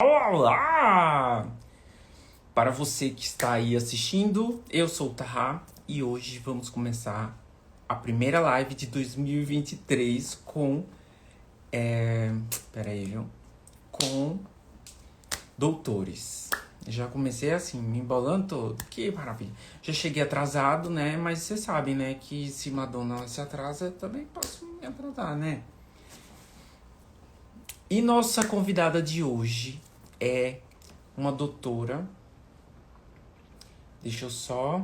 Olá! Para você que está aí assistindo, eu sou o Tahá e hoje vamos começar a primeira live de 2023 com. Pera aí, viu? Com doutores. Já comecei assim, me embolando todo. Que maravilha. Já cheguei atrasado, né? Mas vocês sabem, né? Que se Madonna se atrasa, eu também posso me atrasar, né? E nossa convidada de hoje é uma doutora. Deixa eu só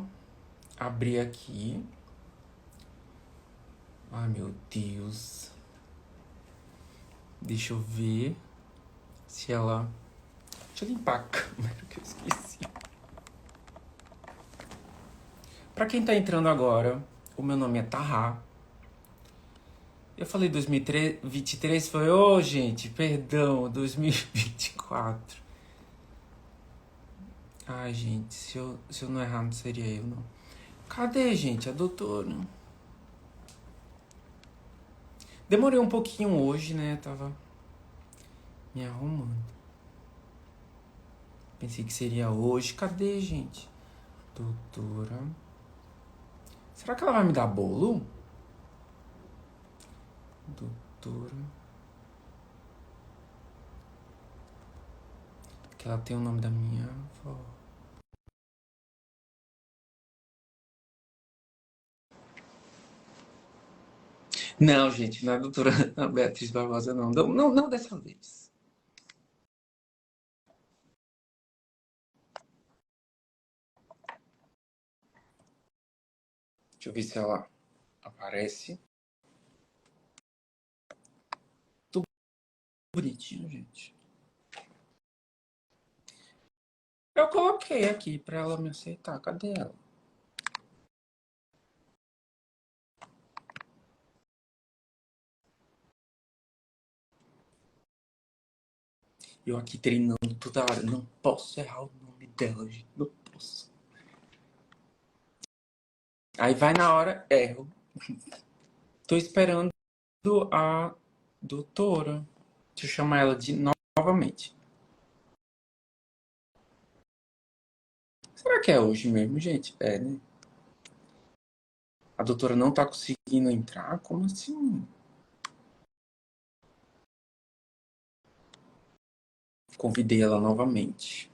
abrir aqui. Ai, meu Deus. Deixa eu ver se ela... Deixa eu limpar a câmera que eu esqueci. Pra quem tá entrando agora, o meu nome é Tahá. Eu falei 2023, foi... Ô, gente, perdão, 2024. Ai, gente, se eu não errar, não seria eu, não. Cadê, gente, a doutora? Demorei um pouquinho hoje, né? Tava me arrumando. Pensei que seria hoje. Cadê, gente? Doutora. Será que ela vai me dar bolo? Doutora. Que ela tem o nome da minha avó. Não, gente, não é a doutora Beatriz Barbosa, não. Não dessa vez. Deixa eu ver se ela aparece. Tudo bonitinho, gente. Eu coloquei aqui pra ela me aceitar. Cadê ela? Eu aqui treinando toda hora. Não posso errar o nome dela, gente. Não posso. Aí vai na hora, erro. Tô esperando a doutora. Deixa eu chamar ela de novamente. Será que é hoje mesmo, gente? É, né? A doutora não tá conseguindo entrar? Como assim? Convidei ela novamente.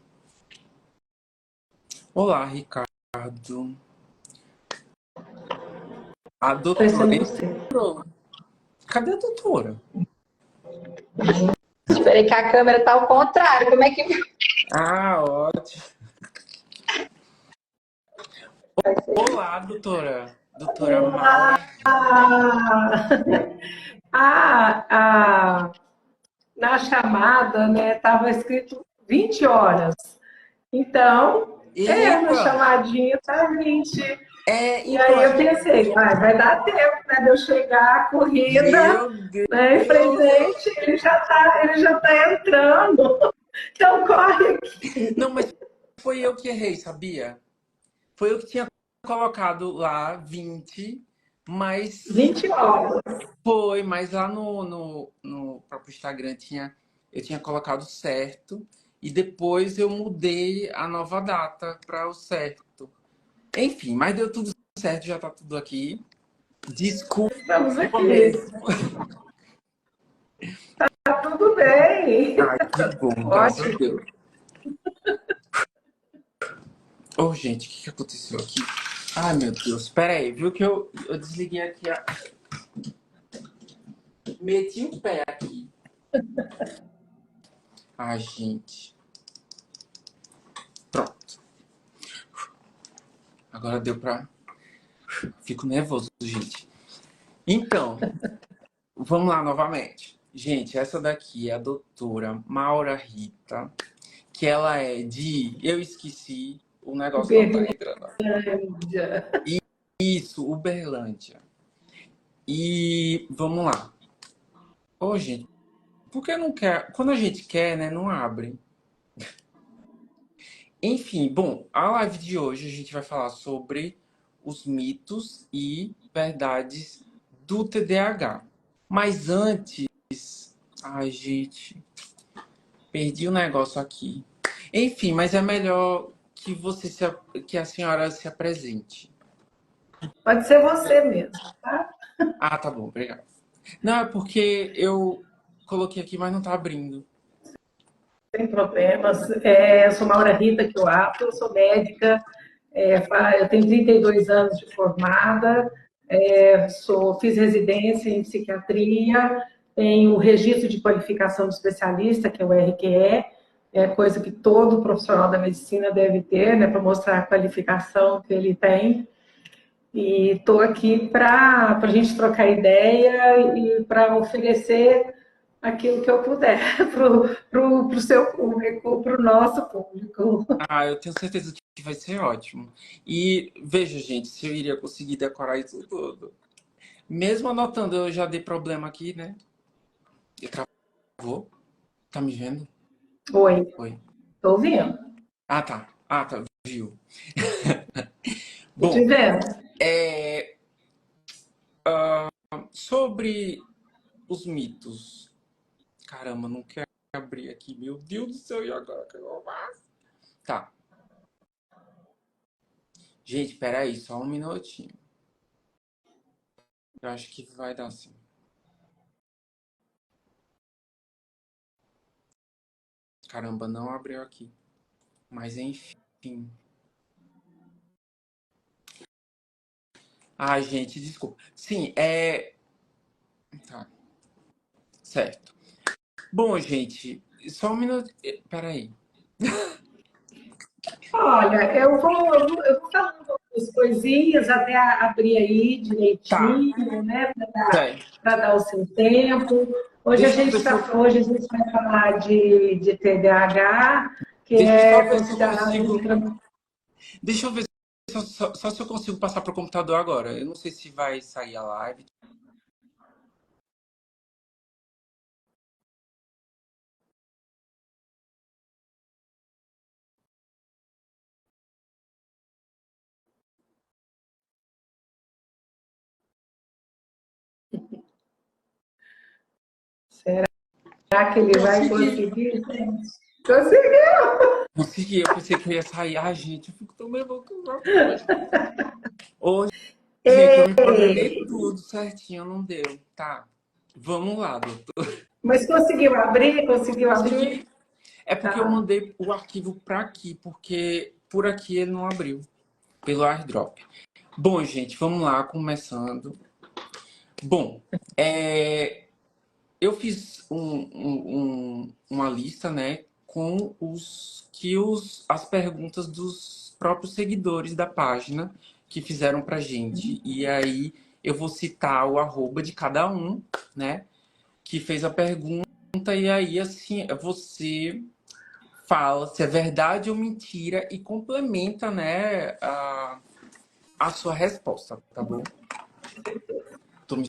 Olá, Ricardo. A doutora Parecendo você. entrou. Cadê a doutora? Esperei que a câmera tá ao contrário. Como é que Ah, ótimo. vai ser? Olá, doutora. Doutora Maura. Ah, ah, na chamada, né, estava escrito 20 horas. Então, na Eita! chamadinha tá 20. E Então aí a eu gente... pensei, vai dar tempo, né, de eu chegar corrida, Meu Deus! né, e falei, gente, ele já tá entrando. Então corre aqui. Não, mas foi eu que errei, sabia? Foi eu que tinha colocado lá 20, mas 20 horas. foi, mas lá no próprio Instagram eu tinha colocado certo e depois eu mudei a nova data para o certo. Enfim, mas deu tudo certo, já tá tudo aqui. Desculpa Estamos aqui. mesmo. Tá tudo bem. Ai, que bom, graças a Ótimo. Deus. Oh, gente, o que aconteceu aqui? Ai, meu Deus, espera aí, viu que eu desliguei aqui meti o pé aqui. Ai, gente. Pronto. Agora deu pra... Fico nervoso, gente. Então, vamos lá novamente. Gente, essa daqui é a doutora Maura Rita, que ela é de... Eu esqueci, o negócio não tá entrando. Uberlândia. Isso, Uberlândia. E vamos lá. Ô, gente, por que não quer? Quando a gente quer, né, não abre. Enfim, bom, a live de hoje a gente vai falar sobre os mitos e verdades do TDAH. Mas antes, ai, gente, Perdi o negócio aqui. Enfim, mas é melhor que que a senhora se apresente. Pode ser você mesmo, tá? Ah, tá bom, obrigado. Não, é porque eu coloquei aqui, mas não tá abrindo. Sem problemas. Eu sou Maura Rita Kioato, eu sou médica, eu tenho 32 anos de formada, fiz residência em psiquiatria, tenho registro de qualificação de especialista, que é o RQE, é coisa que todo profissional da medicina deve ter, né, para mostrar a qualificação que ele tem. E estou aqui para a gente trocar ideia e para oferecer aquilo que eu puder para o seu público, para o nosso público. Ah, eu tenho certeza que vai ser ótimo. E veja, gente, se eu iria conseguir decorar isso tudo. Mesmo anotando, eu já dei problema aqui, né? E travou. Tá me vendo? Oi, Oi. estou ouvindo? Ah, tá. Ah, tá. Viu. Estou te Bom, vendo. é, sobre os mitos. Caramba, não quero abrir aqui. Meu Deus do céu, e agora que eu faço? Tá. Gente, peraí, só um minutinho. Eu acho que vai dar assim. Caramba, não abriu aqui. Mas enfim. Ai, gente, desculpa. Sim, Tá, certo. Bom, gente, só um minuto. Peraí. Olha, eu vou falando algumas coisinhas até abrir aí Tá, direitinho, né, certo. para dar o seu tempo. Deixa eu ver se eu, Hoje a gente vai falar de TDAH, que deixa eu só é ver se eu considerado consigo. Deixa eu ver só se eu consigo passar pro computador agora. Eu não sei se vai sair a live. Será que ele vai Consegui. conseguir? Conseguiu! Consegui. Eu pensei que eu ia sair. Ah, gente, eu fico tão nervoso hoje. Hoje, gente, eu me programei tudo certinho, não deu. Tá. Vamos lá, doutor. Mas conseguiu abrir? Conseguiu abrir? Consegui. É porque eu Tá. mandei o arquivo para aqui, porque por aqui ele não abriu, pelo AirDrop. Bom, gente, vamos lá, começando. Bom, eu fiz uma lista, né, com as perguntas dos próprios seguidores da página que fizeram pra gente. E aí eu vou citar o arroba de cada um, né, que fez a pergunta, e aí assim, você fala se é verdade ou mentira e complementa, né, a sua resposta, tá bom? Tô me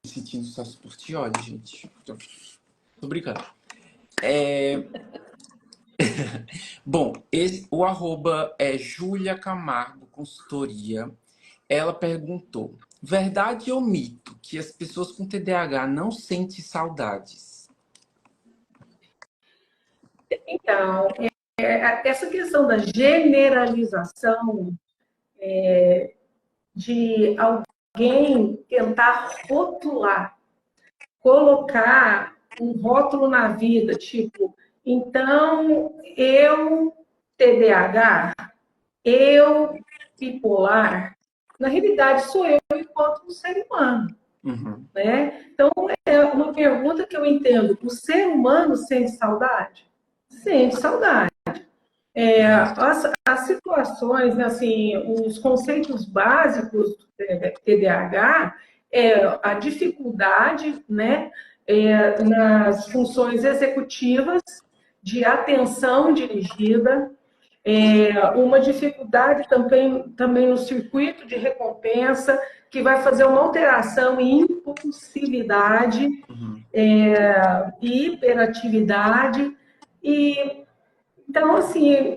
sentindo só por ti, olha, gente. Tô brincando. Bom, o arroba é Júlia Camargo Consultoria. Ela perguntou: verdade ou mito que as pessoas com TDAH não sentem saudades? Então, essa questão da generalização de alguém tentar rotular, colocar um rótulo na vida, tipo, então eu TDAH, eu bipolar, na realidade sou eu enquanto um ser humano, Uhum. né? Então, é uma pergunta que eu entendo, o ser humano sente saudade? Sente saudade. As situações, né, assim, os conceitos básicos do TDAH é a dificuldade, né, nas funções executivas de atenção dirigida, uma dificuldade também no circuito de recompensa, que vai fazer uma alteração em impulsividade, Uhum. hiperatividade, e então, assim,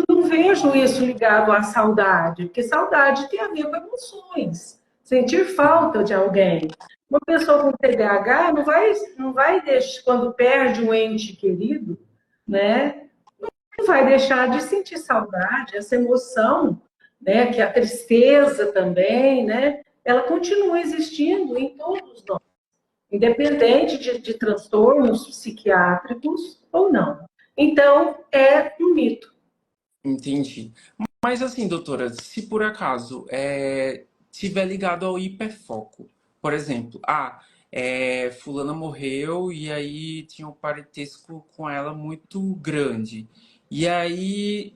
não vejo isso ligado à saudade, porque saudade tem a ver com emoções, sentir falta de alguém. Uma pessoa com TDAH não vai deixar, quando perde um ente querido, né? Não vai deixar de sentir saudade, essa emoção, né? Que a tristeza também, né? Ela continua existindo em todos nós, independente de transtornos psiquiátricos ou não. Então, é um mito. Entendi. Mas assim, doutora, se por acaso tiver ligado ao hiperfoco, por exemplo, fulana morreu e aí tinha um parentesco com ela muito grande. E aí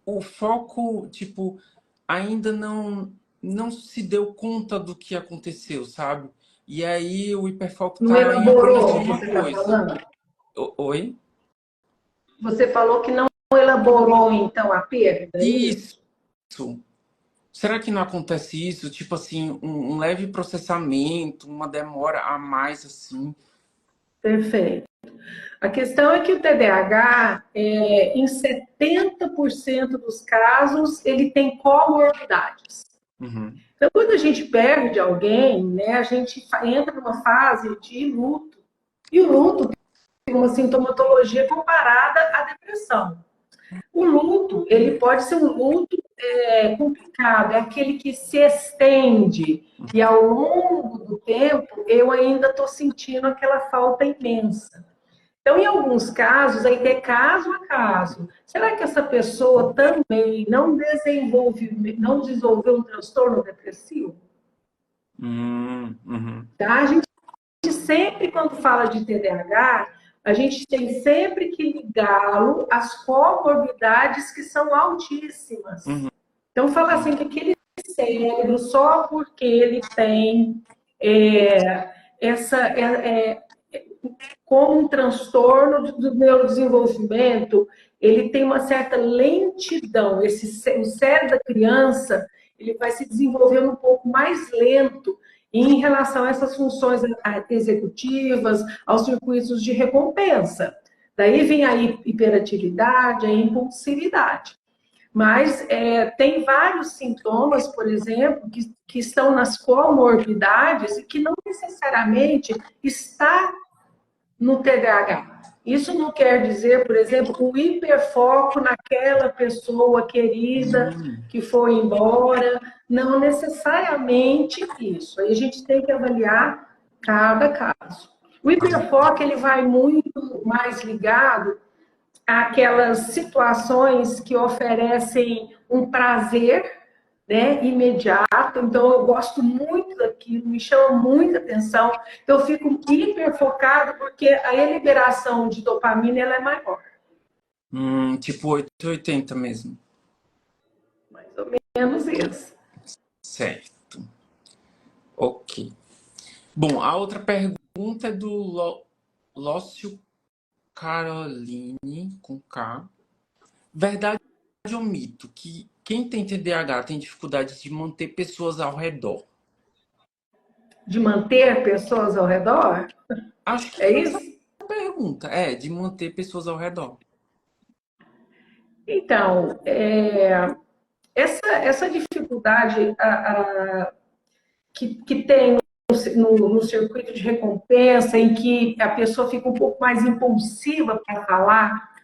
o foco, tipo, ainda não se deu conta do que aconteceu, sabe? E aí o hiperfoco Não tá em apenas elaborou, uma você está coisa. falando? Oi? Você falou que não elaborou, então, a perda, é isso? Isso. Será que não acontece isso? Tipo assim, um leve processamento, uma demora a mais assim? Perfeito. A questão é que o TDAH, em 70% dos casos, ele tem comorbidades. Uhum. Então, quando a gente perde alguém, né, a gente entra numa fase de luto. E o luto tem uma sintomatologia comparada à depressão. O luto, ele pode ser um luto complicado, é aquele que se estende. E ao longo do tempo, eu ainda estou sentindo aquela falta imensa. Então, em alguns casos, aí é caso a caso. Será que essa pessoa também não desenvolveu um transtorno depressivo? Uhum. Tá? A gente sempre, quando fala de TDAH, a gente tem sempre que ligá-lo às comorbidades que são altíssimas. Uhum. Então, fala assim que aquele cérebro, só porque ele tem é, essa... como um transtorno do neurodesenvolvimento, ele tem uma certa lentidão. O cérebro da criança ele vai se desenvolvendo um pouco mais lento em relação a essas funções executivas, aos circuitos de recompensa. Daí vem a hiperatividade, a impulsividade. Mas tem vários sintomas, por exemplo, que estão nas comorbidades e que não necessariamente está no TDAH. Isso não quer dizer, por exemplo, o hiperfoco naquela pessoa querida que foi embora. Não necessariamente isso. Aí a gente tem que avaliar cada caso. O hiperfoco ele vai muito mais ligado àquelas situações que oferecem um prazer, né, imediato. Então, eu gosto muito daquilo, me chama muita atenção. Então, eu fico hiper focado porque a liberação de dopamina ela é maior. Tipo 880 mesmo. Mais ou menos isso. Certo. Ok. Bom, a outra pergunta é do Lócio Caroline, com K. Verdade ou mito que quem tem TDAH tem dificuldade de manter pessoas ao redor? De manter pessoas ao redor? Acho que É foi essa isso? a pergunta. De manter pessoas ao redor. Então, essa dificuldade que tem no circuito de recompensa, em que a pessoa fica um pouco mais impulsiva para falar,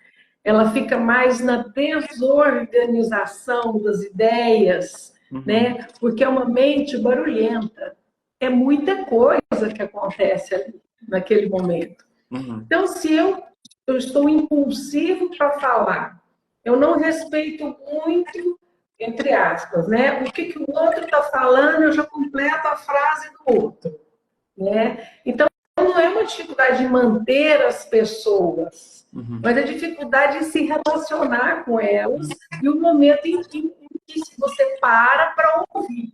ela fica mais na desorganização das ideias, né? Porque é uma mente barulhenta. É muita coisa que acontece ali, naquele momento. Uhum. Então, se eu estou impulsivo para falar, eu não respeito muito, entre aspas, né? O que o outro está falando, eu já completo a frase do outro, né? Então, não é uma dificuldade de manter as pessoas, mas a dificuldade de se relacionar com elas e o momento em que você para ouvir.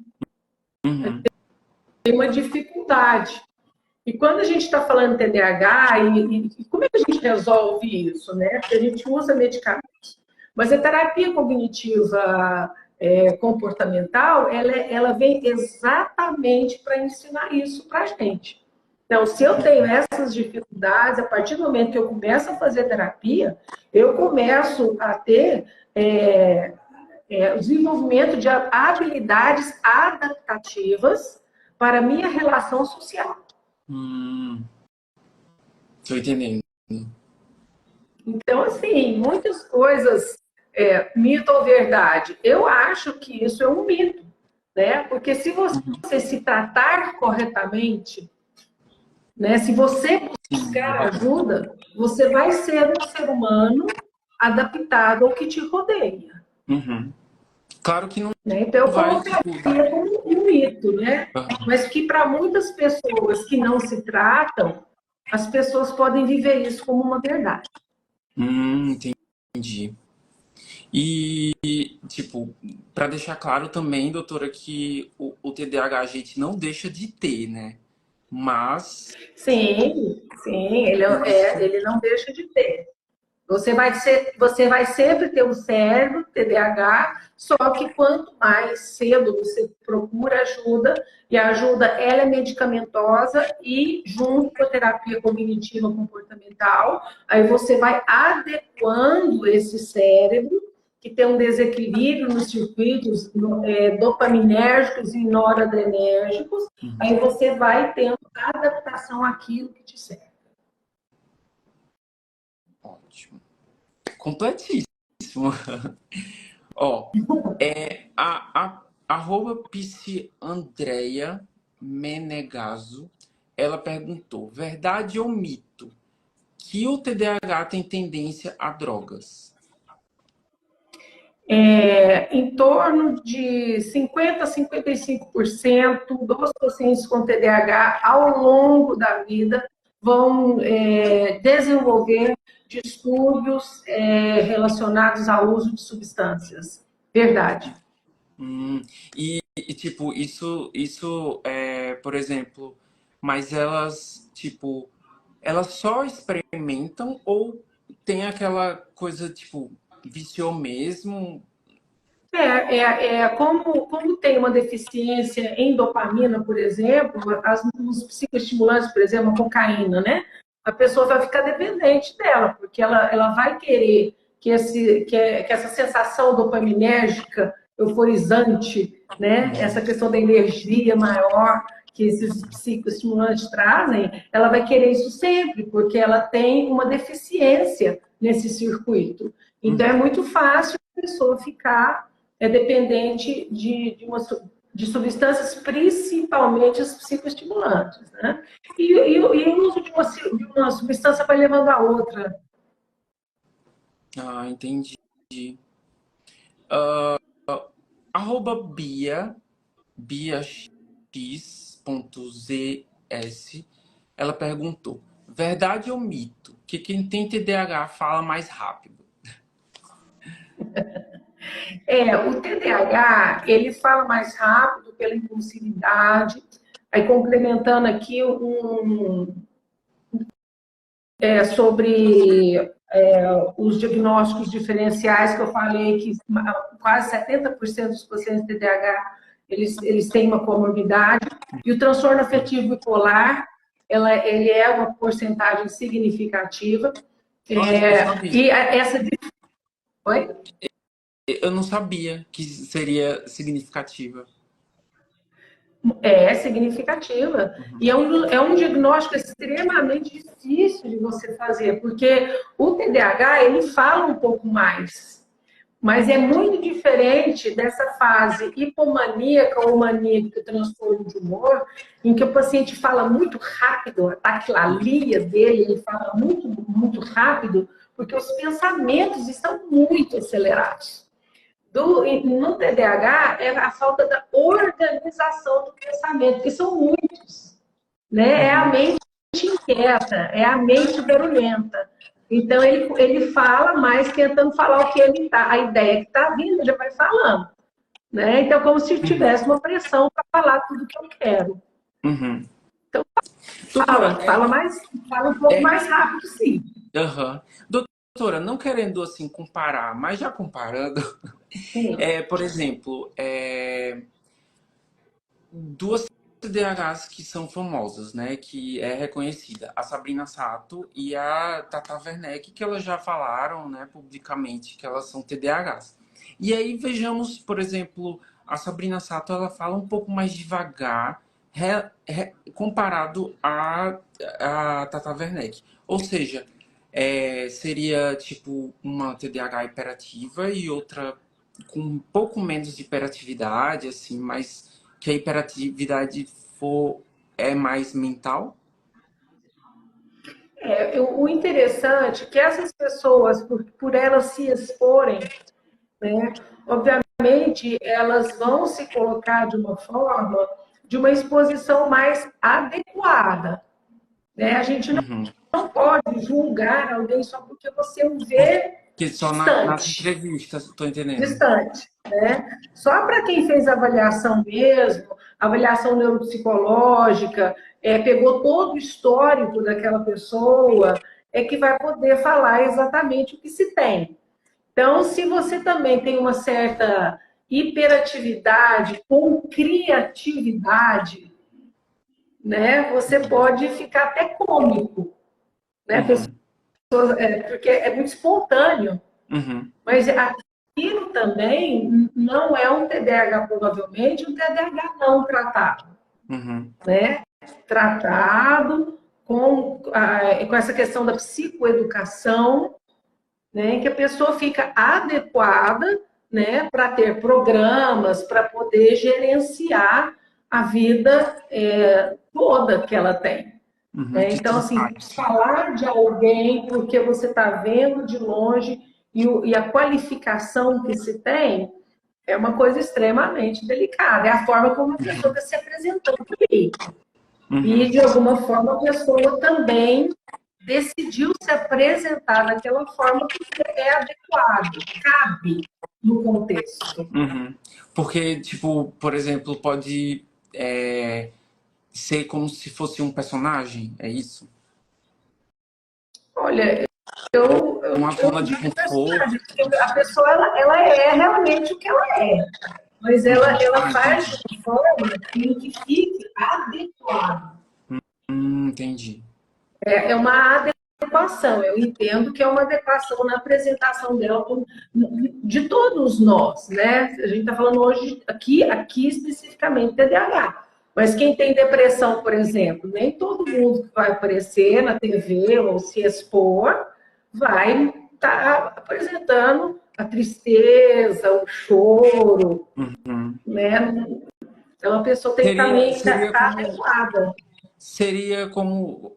Tem uma dificuldade. E quando a gente está falando de TDAH, e como é que a gente resolve isso, né? Porque a gente usa medicamentos. Mas a terapia cognitiva comportamental, ela vem exatamente para ensinar isso para a gente. Então, se eu tenho essas dificuldades, a partir do momento que eu começo a fazer terapia, eu começo a ter o desenvolvimento de habilidades adaptativas para a minha relação social. Hum, tô entendendo. Então, assim, muitas coisas, mito ou verdade, eu acho que isso é um mito, né? Porque se você se tratar corretamente, né? Se você buscar ajuda, você vai ser um ser humano adaptado ao que te rodeia. Uhum. Claro que não Né? Então, eu vai, tipo. colocaria como um mito, né? Aham. Mas que para muitas pessoas que não se tratam, as pessoas podem viver isso como uma verdade. Entendi. E, tipo, para deixar claro também, doutora, que o TDAH a gente não deixa de ter, né? Mas Sim, isso. ele não deixa de ter. Você vai sempre ter um cérebro, TDAH, só que quanto mais cedo você procura ajuda, e a ajuda ela é medicamentosa e junto com a terapia cognitiva comportamental, aí você vai adequando esse cérebro, que tem um desequilíbrio nos circuitos dopaminérgicos e noradrenérgicos, aí você vai tendo adaptação àquilo que te serve. Ótimo. Completíssimo. Ó, arroba Andrea Menegaso, ela perguntou, verdade ou mito que o TDAH tem tendência a drogas? Em torno de 50% a 55% dos pacientes com TDAH, ao longo da vida, vão desenvolver distúrbios relacionados ao uso de substâncias. Verdade. Tipo, isso por exemplo, mas elas, tipo, elas só experimentam ou tem aquela coisa, tipo, viciou mesmo? Como tem uma deficiência em dopamina, por exemplo, os psicoestimulantes, por exemplo, a cocaína, né? A pessoa vai ficar dependente dela, porque ela vai querer que essa sensação dopaminérgica, euforizante, né? Essa questão da energia maior que esses psicoestimulantes trazem, ela vai querer isso sempre, porque ela tem uma deficiência nesse circuito. Então, é muito fácil a pessoa ficar dependente de substâncias, principalmente os psicoestimulantes, né? E o uso de uma substância vai levando a outra. Ah, entendi. Arroba BiaX.zs, ela perguntou, verdade ou mito que quem tem TDAH fala mais rápido? O TDAH, ele fala mais rápido pela impulsividade, aí complementando aqui sobre os diagnósticos diferenciais que eu falei, que quase 70% dos pacientes de TDAH, eles têm uma comorbidade, e o transtorno afetivo bipolar, ele é uma porcentagem significativa, e essa... Oi? Eu não sabia que seria significativa. É significativa. E é um diagnóstico extremamente difícil de você fazer, porque o TDAH, ele fala um pouco mais, mas é muito diferente dessa fase hipomaníaca ou maníaca, transtorno de humor, em que o paciente fala muito rápido, a taquilardia dele, ele fala muito, muito rápido, porque os pensamentos estão muito acelerados. No TDAH é a falta da organização do pensamento, que são muitos. Né? É a mente inquieta, é a mente barulhenta. Então, ele fala, mas tentando falar o que ele tá, a ideia que está vindo, já vai falando. Né? Então, como se tivesse uma pressão para falar tudo que eu quero. Uhum. Então, Doutora, fala um pouco mais rápido, sim. Uhum. Doutora, não querendo assim comparar, mas já comparando, por exemplo, duas TDAHs que são famosas, né? Que é reconhecida, a Sabrina Sato e a Tata Werneck, que elas já falaram, né, publicamente que elas são TDAHs. E aí vejamos, por exemplo, a Sabrina Sato, ela fala um pouco mais devagar, comparado a Tata Werneck. Ou seja, seria tipo uma TDAH hiperativa e outra com um pouco menos de hiperatividade, assim, mas que a hiperatividade é mais mental? O interessante é que essas pessoas, por elas se exporem, né, obviamente, elas vão se colocar de uma forma, de uma exposição mais adequada. Né? A gente Uhum. não pode julgar alguém só porque você o vê Que só nas distante. entrevistas, tô entendendo. Distante, né? Só para quem fez avaliação mesmo, avaliação neuropsicológica, pegou todo o histórico daquela pessoa, é que vai poder falar exatamente o que se tem. Então, se você também tem uma certa hiperatividade com criatividade, né, você pode ficar até cômico, né? Uhum. Porque é muito espontâneo. Uhum. Mas aquilo também não é um TDAH, provavelmente, um TDAH não tratado, Uhum. né? Tratado com essa questão da psicoeducação, né? Em que a pessoa fica adequada, né? Para ter programas, para poder gerenciar a vida toda que ela tem. Uhum. De Então, assim, detalhes. falar de alguém porque você está vendo de longe e a qualificação que se tem é uma coisa extremamente delicada. É a forma como a pessoa está se apresentando ali. E, Uhum. de alguma forma, a pessoa também decidiu se apresentar daquela forma porque é adequado, cabe no contexto. Uhum. Porque, tipo, por exemplo, pode ser como se fosse um personagem, é isso? Olha, eu Uma zona não de digo conforto. personagem, porque a pessoa ela é realmente o que ela é. Mas Uhum. ela Ah, faz entendi. de uma forma em que fique adequado. Entendi. É uma adequação. Eu entendo que é uma adequação na apresentação dela de todos nós, né? A gente está falando hoje aqui especificamente TDAH. Mas quem tem depressão, por exemplo, nem todo mundo que vai aparecer na TV ou se expor vai estar apresentando a tristeza, o choro, Uhum. né? Então a pessoa tem que Seria, também estar seria como. adequada. Seria como.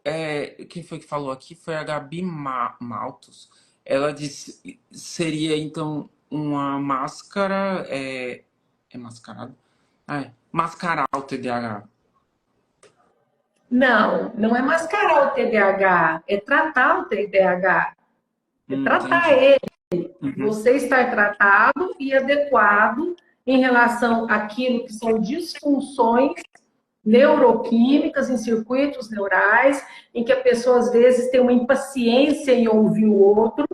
Quem foi que falou aqui? Foi a Gabi Maltos. Ela disse. Seria então uma máscara. É mascarado? Mascarar o TDAH. Não, não é mascarar o TDAH, é tratar o TDAH, é tratar Entendi. ele. Uhum. Você estar tratado e adequado em relação àquilo que são disfunções neuroquímicas em circuitos neurais, em que a pessoa às vezes tem uma impaciência em ouvir o outro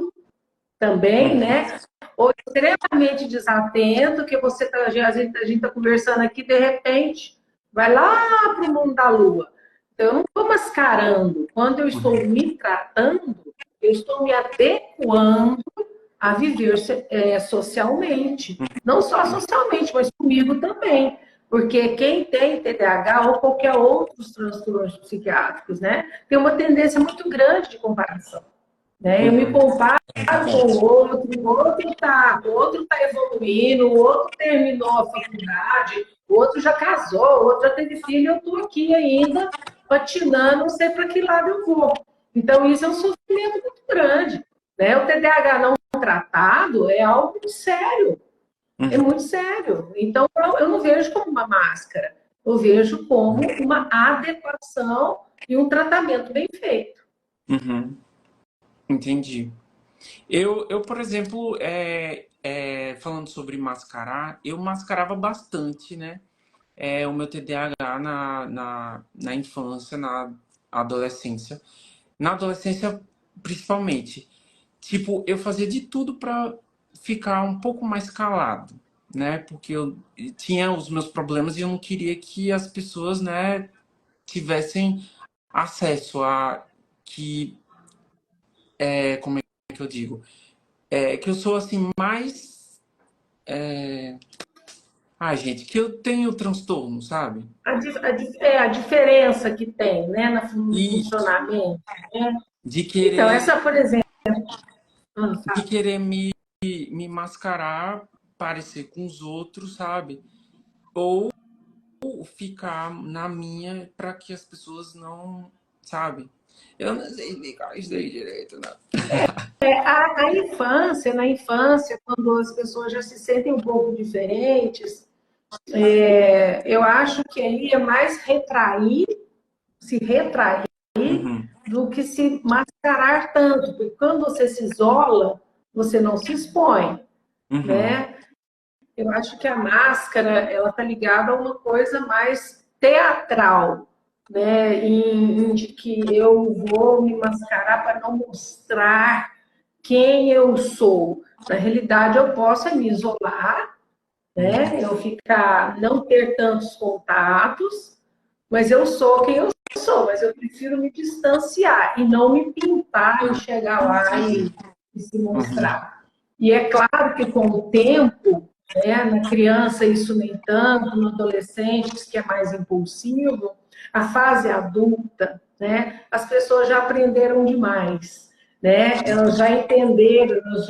também, Uhum. né? Ou extremamente desatento, que você tá, a gente está conversando aqui, de repente, vai lá para o mundo da lua. Então, eu não estou mascarando. Quando eu estou Uhum. me tratando, eu estou me adequando a viver socialmente. Não só socialmente, mas comigo também. Porque quem tem TDAH ou qualquer outros transtornos psiquiátricos, né, tem uma tendência muito grande de comparação. Né? Eu me Uhum. comparo É com verdade. o outro tá evoluindo, o outro terminou a faculdade, o outro já casou, o outro já teve filho, eu estou aqui ainda patinando, não sei para que lado eu vou. Então, isso é um sofrimento muito grande. Né? O TDAH não tratado é algo muito sério. É Uhum. muito sério. Então, eu não vejo como uma máscara. Eu vejo como uma adequação e um tratamento bem feito. Uhum. Entendi. Por exemplo, falando sobre mascarar, eu mascarava bastante, né? O meu TDAH na infância, na adolescência. Na adolescência, principalmente. Tipo, eu fazia de tudo para ficar um pouco mais calado, né? Porque eu tinha os meus problemas e eu não queria que as pessoas, né, tivessem acesso a que, como é que eu digo? Que eu sou assim mais Ah, gente, que eu tenho transtorno, sabe? A diferença que tem, né, no Isso. funcionamento, né? De Então, querer, essa, por exemplo, de querer me mascarar, parecer com os outros, sabe? Ou ficar na minha para que as pessoas não, sabe? Eu não sei explicar isso aí direito, não. a infância, na infância, quando as pessoas já se sentem um pouco diferentes, eu acho que aí é mais se retrair, Uhum, do que se mascarar tanto, porque quando você se isola, você não se expõe, uhum, né? Eu acho que a máscara, ela tá ligada a uma coisa mais teatral, né? De que eu vou me mascarar para não mostrar quem eu sou. Na realidade, eu posso me isolar, né? Eu ficar, não ter tantos contatos, mas eu sou quem eu sou, mas eu prefiro me distanciar e não me pintar e chegar lá e se uhum, mostrar. E é claro que com o tempo, né, na criança isso nem tanto, no adolescente, que é mais impulsivo, a fase adulta, né, as pessoas já aprenderam demais, né, elas já entenderam, elas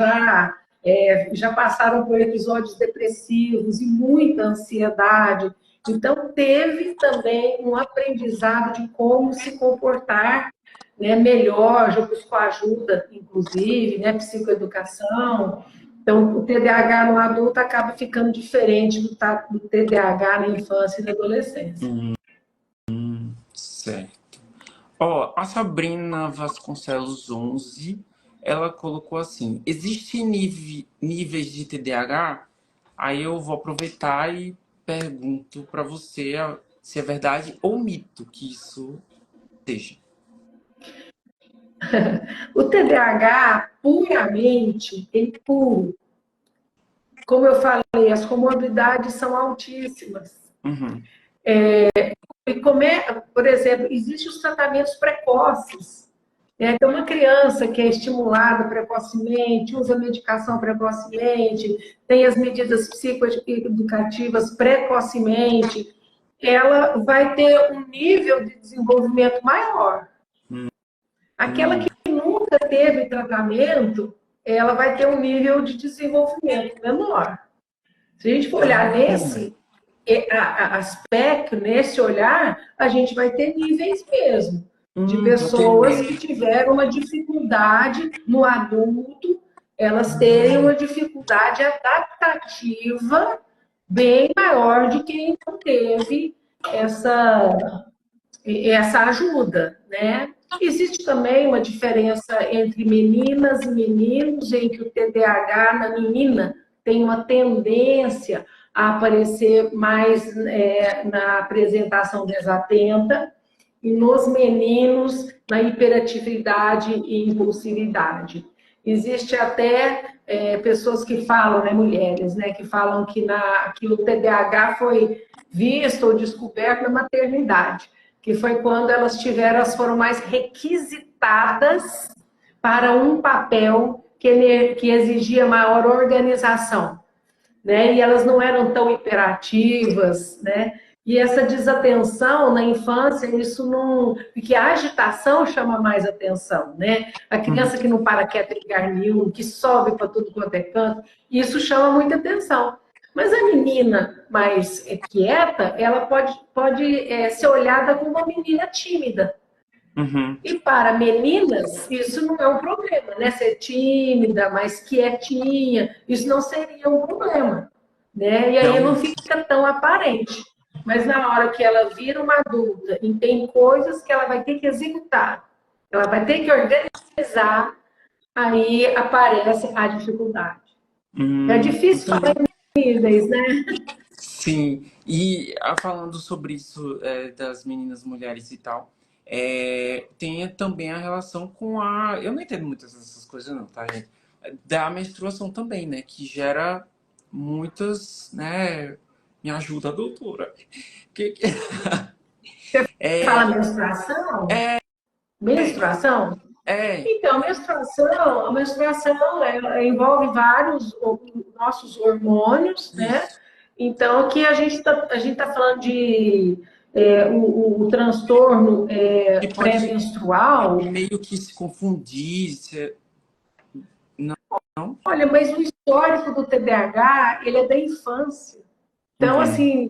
já passaram por episódios depressivos e muita ansiedade. Então, teve também um aprendizado de como se comportar, né, melhor, já buscou ajuda, inclusive, né, psicoeducação. Então, o TDAH no adulto acaba ficando diferente do TDAH na infância e na adolescência. certo. Ó, a Sabrina Vasconcelos 11, ela colocou assim: existem níveis de TDAH? Aí eu vou aproveitar e pergunto para você se é verdade ou mito que isso seja. O TDAH, puramente, ele puro, como eu falei, as comorbidades são altíssimas. Uhum, E por exemplo, existem os tratamentos precoces. Né? Então, uma criança que é estimulada precocemente, usa medicação precocemente, tem as medidas psicoeducativas precocemente, ela vai ter um nível de desenvolvimento maior. Aquela uhum, que nunca teve tratamento, ela vai ter um nível de desenvolvimento menor. Se a gente for olhar nesse aspecto, nesse olhar, a gente vai ter níveis mesmo, de tô pessoas que entendendo. tiveram uma dificuldade no adulto, elas terem uma dificuldade adaptativa bem maior de quem não teve essa, essa ajuda, né? Existe também uma diferença entre meninas e meninos, em que o TDAH na menina tem uma tendência a aparecer mais na apresentação desatenta, e nos meninos na hiperatividade e impulsividade. Existe até pessoas que falam, né, mulheres, né, que falam que o TDAH foi visto ou descoberto na maternidade, que foi quando elas foram mais requisitadas para um papel que exigia maior organização, né? E elas não eram tão hiperativas, né? E essa desatenção na infância, isso não. Porque a agitação chama mais atenção, né? A Uhum. criança que não para quieta em lugar nenhum, que sobe para tudo quanto é canto, isso chama muita atenção. Mas a menina mais quieta, ela pode ser olhada como uma menina tímida. Uhum. E para meninas, isso não é um problema, né? Ser tímida, mais quietinha, isso não seria um problema, né? E aí não Realmente. fica tão aparente. Mas na hora que ela vira uma adulta e tem coisas que ela vai ter que executar, ela vai ter que organizar, aí aparece a dificuldade. É difícil falar Entendi. em níveis, né? Sim, e falando sobre isso das meninas, mulheres e tal, tem também a relação com a. Eu não entendo muitas dessas coisas, não, tá, gente? Da menstruação também, né? Que gera muitas, né? Me ajuda, doutora. Que... Fala É, menstruação? é, Menstruação? é. Então, a menstruação envolve vários nossos hormônios, né? Isso. Então, aqui a gente tá falando de o transtorno Que pode pré-menstrual. meio que se confundir. Não, não? Olha, mas o histórico do TDAH, ele é da infância. Então, Uhum, assim,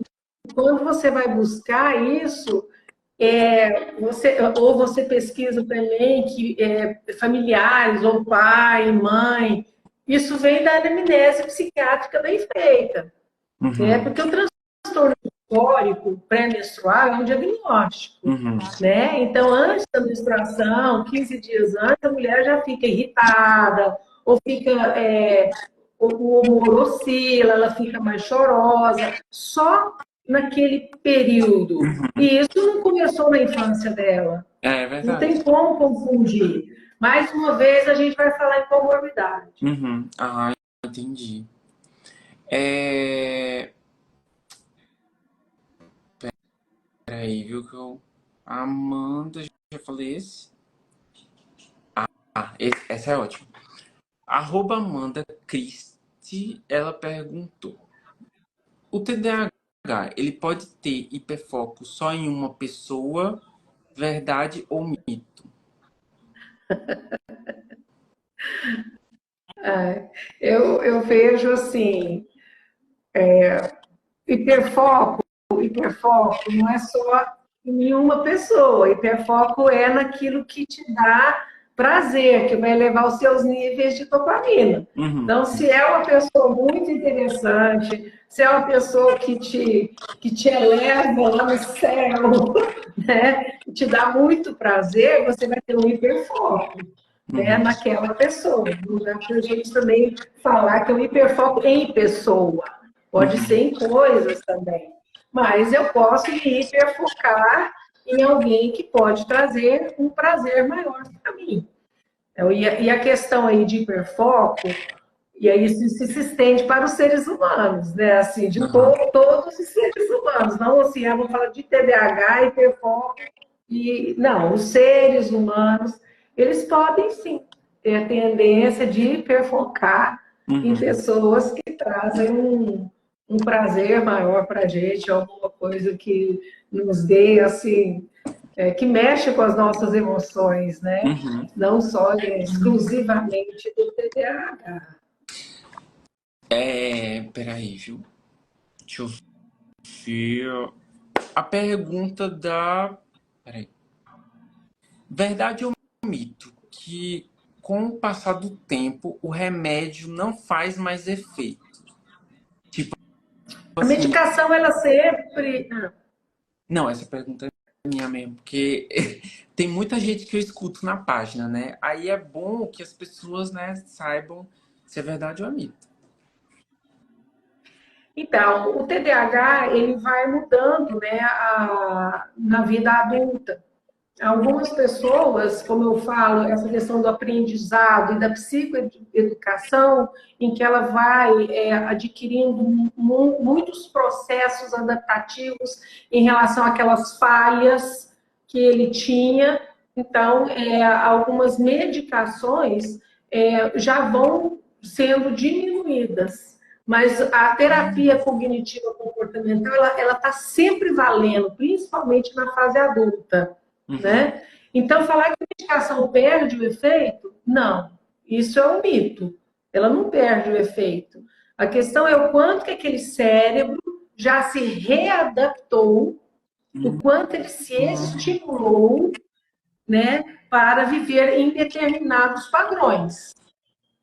quando você vai buscar isso, ou você pesquisa também que familiares, ou pai, mãe, isso vem da anamnese psiquiátrica bem feita. uhum, Porque o transtorno histórico pré-menstrual é um diagnóstico. uhum, Né? Então, antes da menstruação, 15 dias antes, a mulher já fica irritada, ou fica, o humor oscila, ela fica mais chorosa, só naquele período. uhum. E isso não começou na infância dela. É Não verdade. tem como confundir. Mais uma vez, a gente vai falar em comorbidade. Uhum. Ah, entendi. É... Peraí, viu que eu... Amanda, já falei esse? Essa é ótima. Arroba Amanda Christie, ela perguntou: o TDAH, ele pode ter hiperfoco só em uma pessoa, verdade ou mito? Eu vejo assim, hiperfoco, hiperfoco não é só em uma pessoa, hiperfoco é naquilo que te dá prazer, que vai elevar os seus níveis de dopamina. Uhum, Então, se é uma pessoa muito interessante, se é uma pessoa que te eleva lá no céu, né, que te dá muito prazer, você vai ter um hiperfoco, né, uhum, naquela pessoa. Não dá para a gente também falar que é um hiperfoco em pessoa. Pode ser uhum, em coisas também. Mas eu posso me hiperfocar em alguém que pode trazer um prazer maior para mim. Então, e a questão aí de hiperfoco, e aí isso se estende para os seres humanos, né? Assim, de uhum, todos os seres humanos. Não assim, vamos falar de TDAH, hiperfoco, e não, os seres humanos, eles podem sim ter a tendência de hiperfocar em uhum, pessoas que trazem um prazer maior para a gente, alguma coisa que nos dê, assim, que mexe com as nossas emoções, né? uhum. Não só exclusivamente do TDAH. Peraí, viu? Deixa eu ver. A pergunta da. Peraí. Verdade ou mito? Que com o passar do tempo, o remédio não faz mais efeito. Tipo A assim, medicação, ela sempre. não, essa pergunta é minha mesmo, porque tem muita gente que eu escuto na página, né? Aí é bom que as pessoas, né, saibam se é verdade ou é mito. Então, o TDAH, ele vai mudando, né, na vida adulta. Algumas pessoas, como eu falo, essa questão do aprendizado e da psicoeducação, em que ela vai adquirindo muitos processos adaptativos em relação àquelas falhas que ele tinha. Então, algumas medicações já vão sendo diminuídas. Mas a terapia cognitiva comportamental, ela está sempre valendo, principalmente na fase adulta, Uhum, né? Então, falar que a medicação perde o efeito, não. Isso é um mito. Ela não perde o efeito. A questão é o quanto que aquele cérebro já se readaptou, o quanto ele se estimulou, né, para viver em determinados padrões.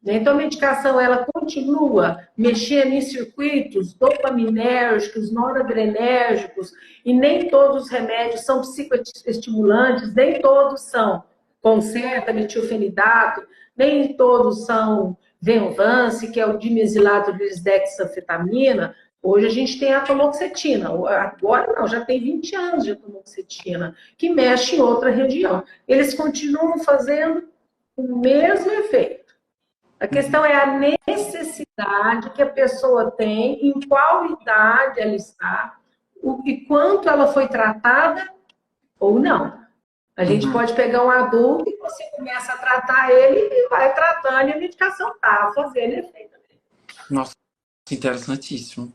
Então, a medicação ela continua mexendo em circuitos dopaminérgicos, noradrenérgicos, e nem todos os remédios são psicoestimulantes, nem todos são Concerta, metilfenidato, nem todos são Venvance, que é o dimesilato de lisdexanfetamina. Hoje a gente tem a tamoxetina, agora não, já tem 20 anos de tamoxetina, que mexe em outra região. Eles continuam fazendo o mesmo efeito. A uhum, questão é a necessidade que a pessoa tem, em qual idade ela está, e quanto ela foi tratada ou não. A gente uhum. pode pegar um adulto e você começa a tratar ele e vai tratando e a medicação está fazendo efeito. Nossa, interessantíssimo.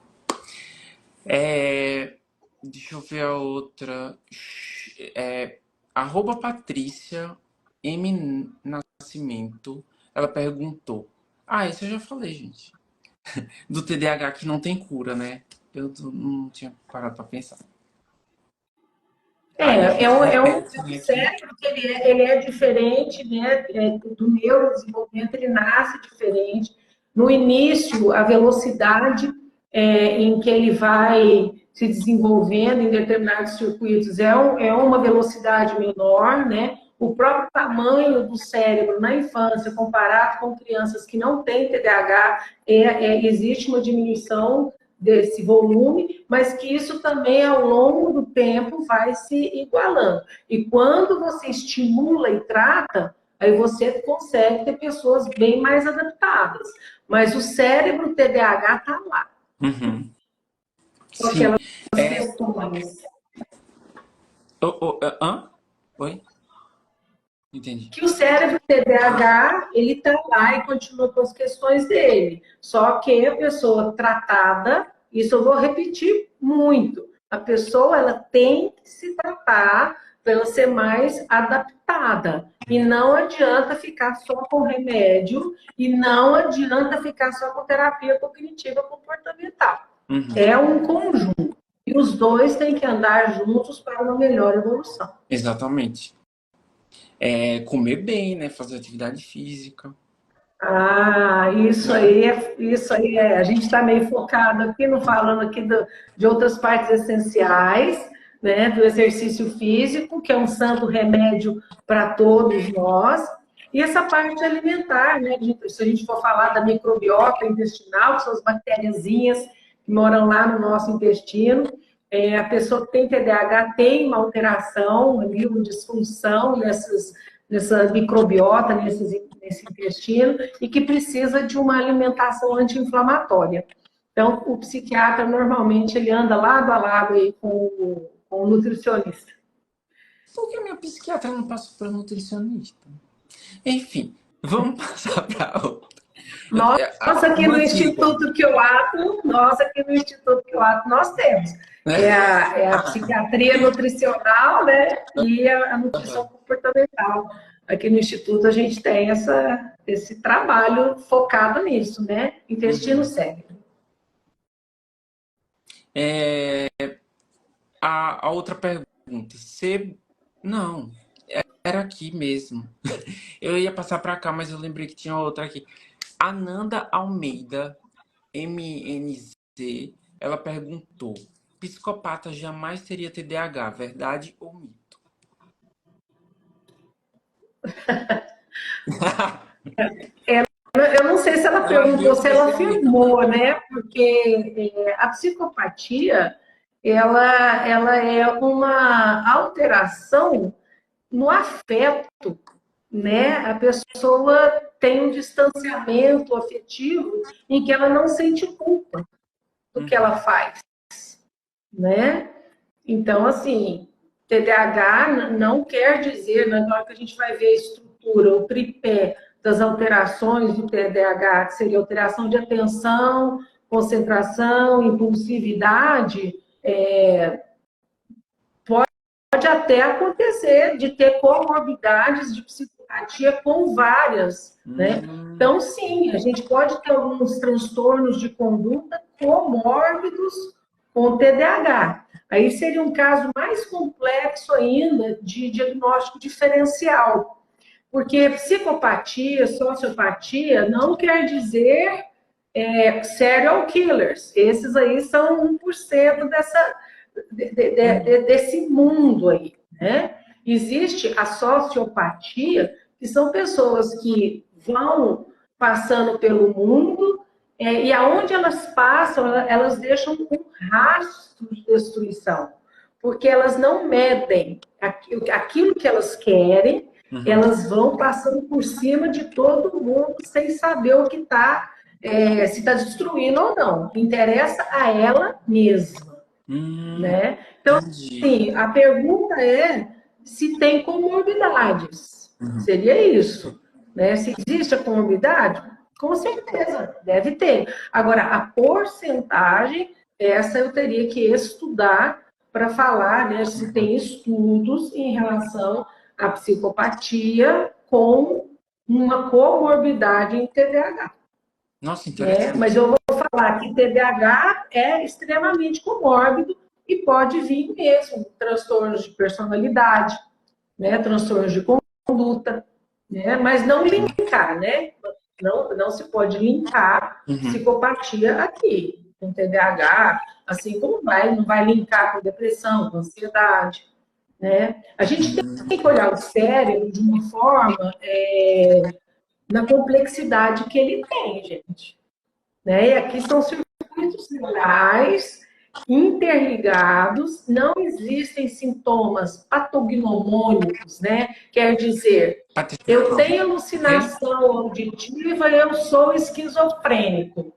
Deixa eu ver a outra. É, arroba Patrícia M. Nascimento. Ela perguntou. Ah, isso eu já falei, gente. Do TDAH que não tem cura, né? Não tinha parado pra pensar. Aí a É, gente é um, é um repete, né? cérebro que ele é diferente, né, do neurodesenvolvimento, ele nasce diferente. No início, a velocidade em que ele vai se desenvolvendo em determinados circuitos é uma velocidade menor, né? O próprio tamanho do cérebro na infância, comparado com crianças que não têm TDAH, existe uma diminuição desse volume, mas que isso também, ao longo do tempo, vai se igualando. E quando você estimula e trata, aí você consegue ter pessoas bem mais adaptadas. Mas o cérebro TDAH está lá. Uhum. Com Sim. aquelas questões. Hã? Oi? Entendi. Que o cérebro TDAH, ele está lá e continua com as questões dele. Só que a pessoa tratada, isso eu vou repetir muito, a pessoa ela tem que se tratar para ela ser mais adaptada. E não adianta ficar só com remédio e não adianta ficar só com terapia cognitiva comportamental. Uhum. É um conjunto. E os dois têm que andar juntos para uma melhor evolução. Exatamente. Comer bem, né? Fazer atividade física. Ah, Né? isso aí é. A gente está meio focado aqui, não falando aqui de outras partes essenciais, né? Do exercício físico, que é um santo remédio para todos nós. E essa parte alimentar, né? Se a gente for falar da microbiota intestinal, que são as bactériazinhas que moram lá no nosso intestino. A pessoa que tem TDAH tem uma alteração, uma disfunção nessa microbiota, nesse intestino, e que precisa de uma alimentação anti-inflamatória. Então, o psiquiatra, normalmente, ele anda lado a lado aí com o nutricionista. Por que minha psiquiatra não passou para nutricionista? Enfim, vamos passar para outra. Nós aqui no Uma dica, Instituto que eu atuo, nós temos. né? É a psiquiatria nutricional, né? E a nutrição comportamental. Aqui no Instituto a gente tem esse trabalho focado nisso, né? Intestino cérebro. A outra pergunta, não, era aqui mesmo. Eu ia passar para cá, mas eu lembrei que tinha outra aqui. Ananda Almeida, MNZ, ela perguntou: psicopata jamais teria TDAH, verdade ou mito? Eu não sei se ela Ela perguntou, riu se ela percebida. afirmou, né? Porque a psicopatia, ela é uma alteração no afeto, né? A pessoa tem um distanciamento afetivo em que ela não sente culpa do que ela faz, né? Então, assim, TDAH não quer dizer, na hora que a gente vai ver a estrutura, o tripé das alterações do TDAH, que seria alteração de atenção, concentração, impulsividade, pode até acontecer de ter comorbidades de psicopatia com várias, né? Então, sim, a gente pode ter alguns transtornos de conduta comórbidos com TDAH. Aí seria um caso mais complexo ainda de diagnóstico diferencial. Porque psicopatia, sociopatia, não quer dizer serial killers. Esses aí são 1% desse mundo aí, né? Existe a sociopatia, que são pessoas que vão passando pelo mundo e aonde elas passam, elas deixam um rastro de destruição, porque elas não medem aquilo que elas querem, elas vão passando por cima de todo mundo sem saber o que está, se está destruindo ou não. Interessa a ela mesma. Né? Então, Entendi. assim, a pergunta é se tem comorbidades. Seria isso. Né? Se existe a comorbidade, com certeza, deve ter. Agora, a porcentagem essa eu teria que estudar para falar, né, se tem estudos em relação à psicopatia com uma comorbidade em TDAH. Nossa, Né? interessante. Mas eu vou falar que TDAH é extremamente comórbido e pode vir mesmo transtornos de personalidade, né, transtornos de conduta, né, mas não linkar, né? Não se pode linkar psicopatia aqui, com TDAH, assim como não vai linkar com depressão, com ansiedade, né? A gente tem que olhar o cérebro de uma forma na complexidade que ele tem, gente. Né? E aqui são circuitos neurais interligados, não existem sintomas patognomônicos, né? Quer dizer, eu tenho alucinação auditiva e eu sou esquizofrênico.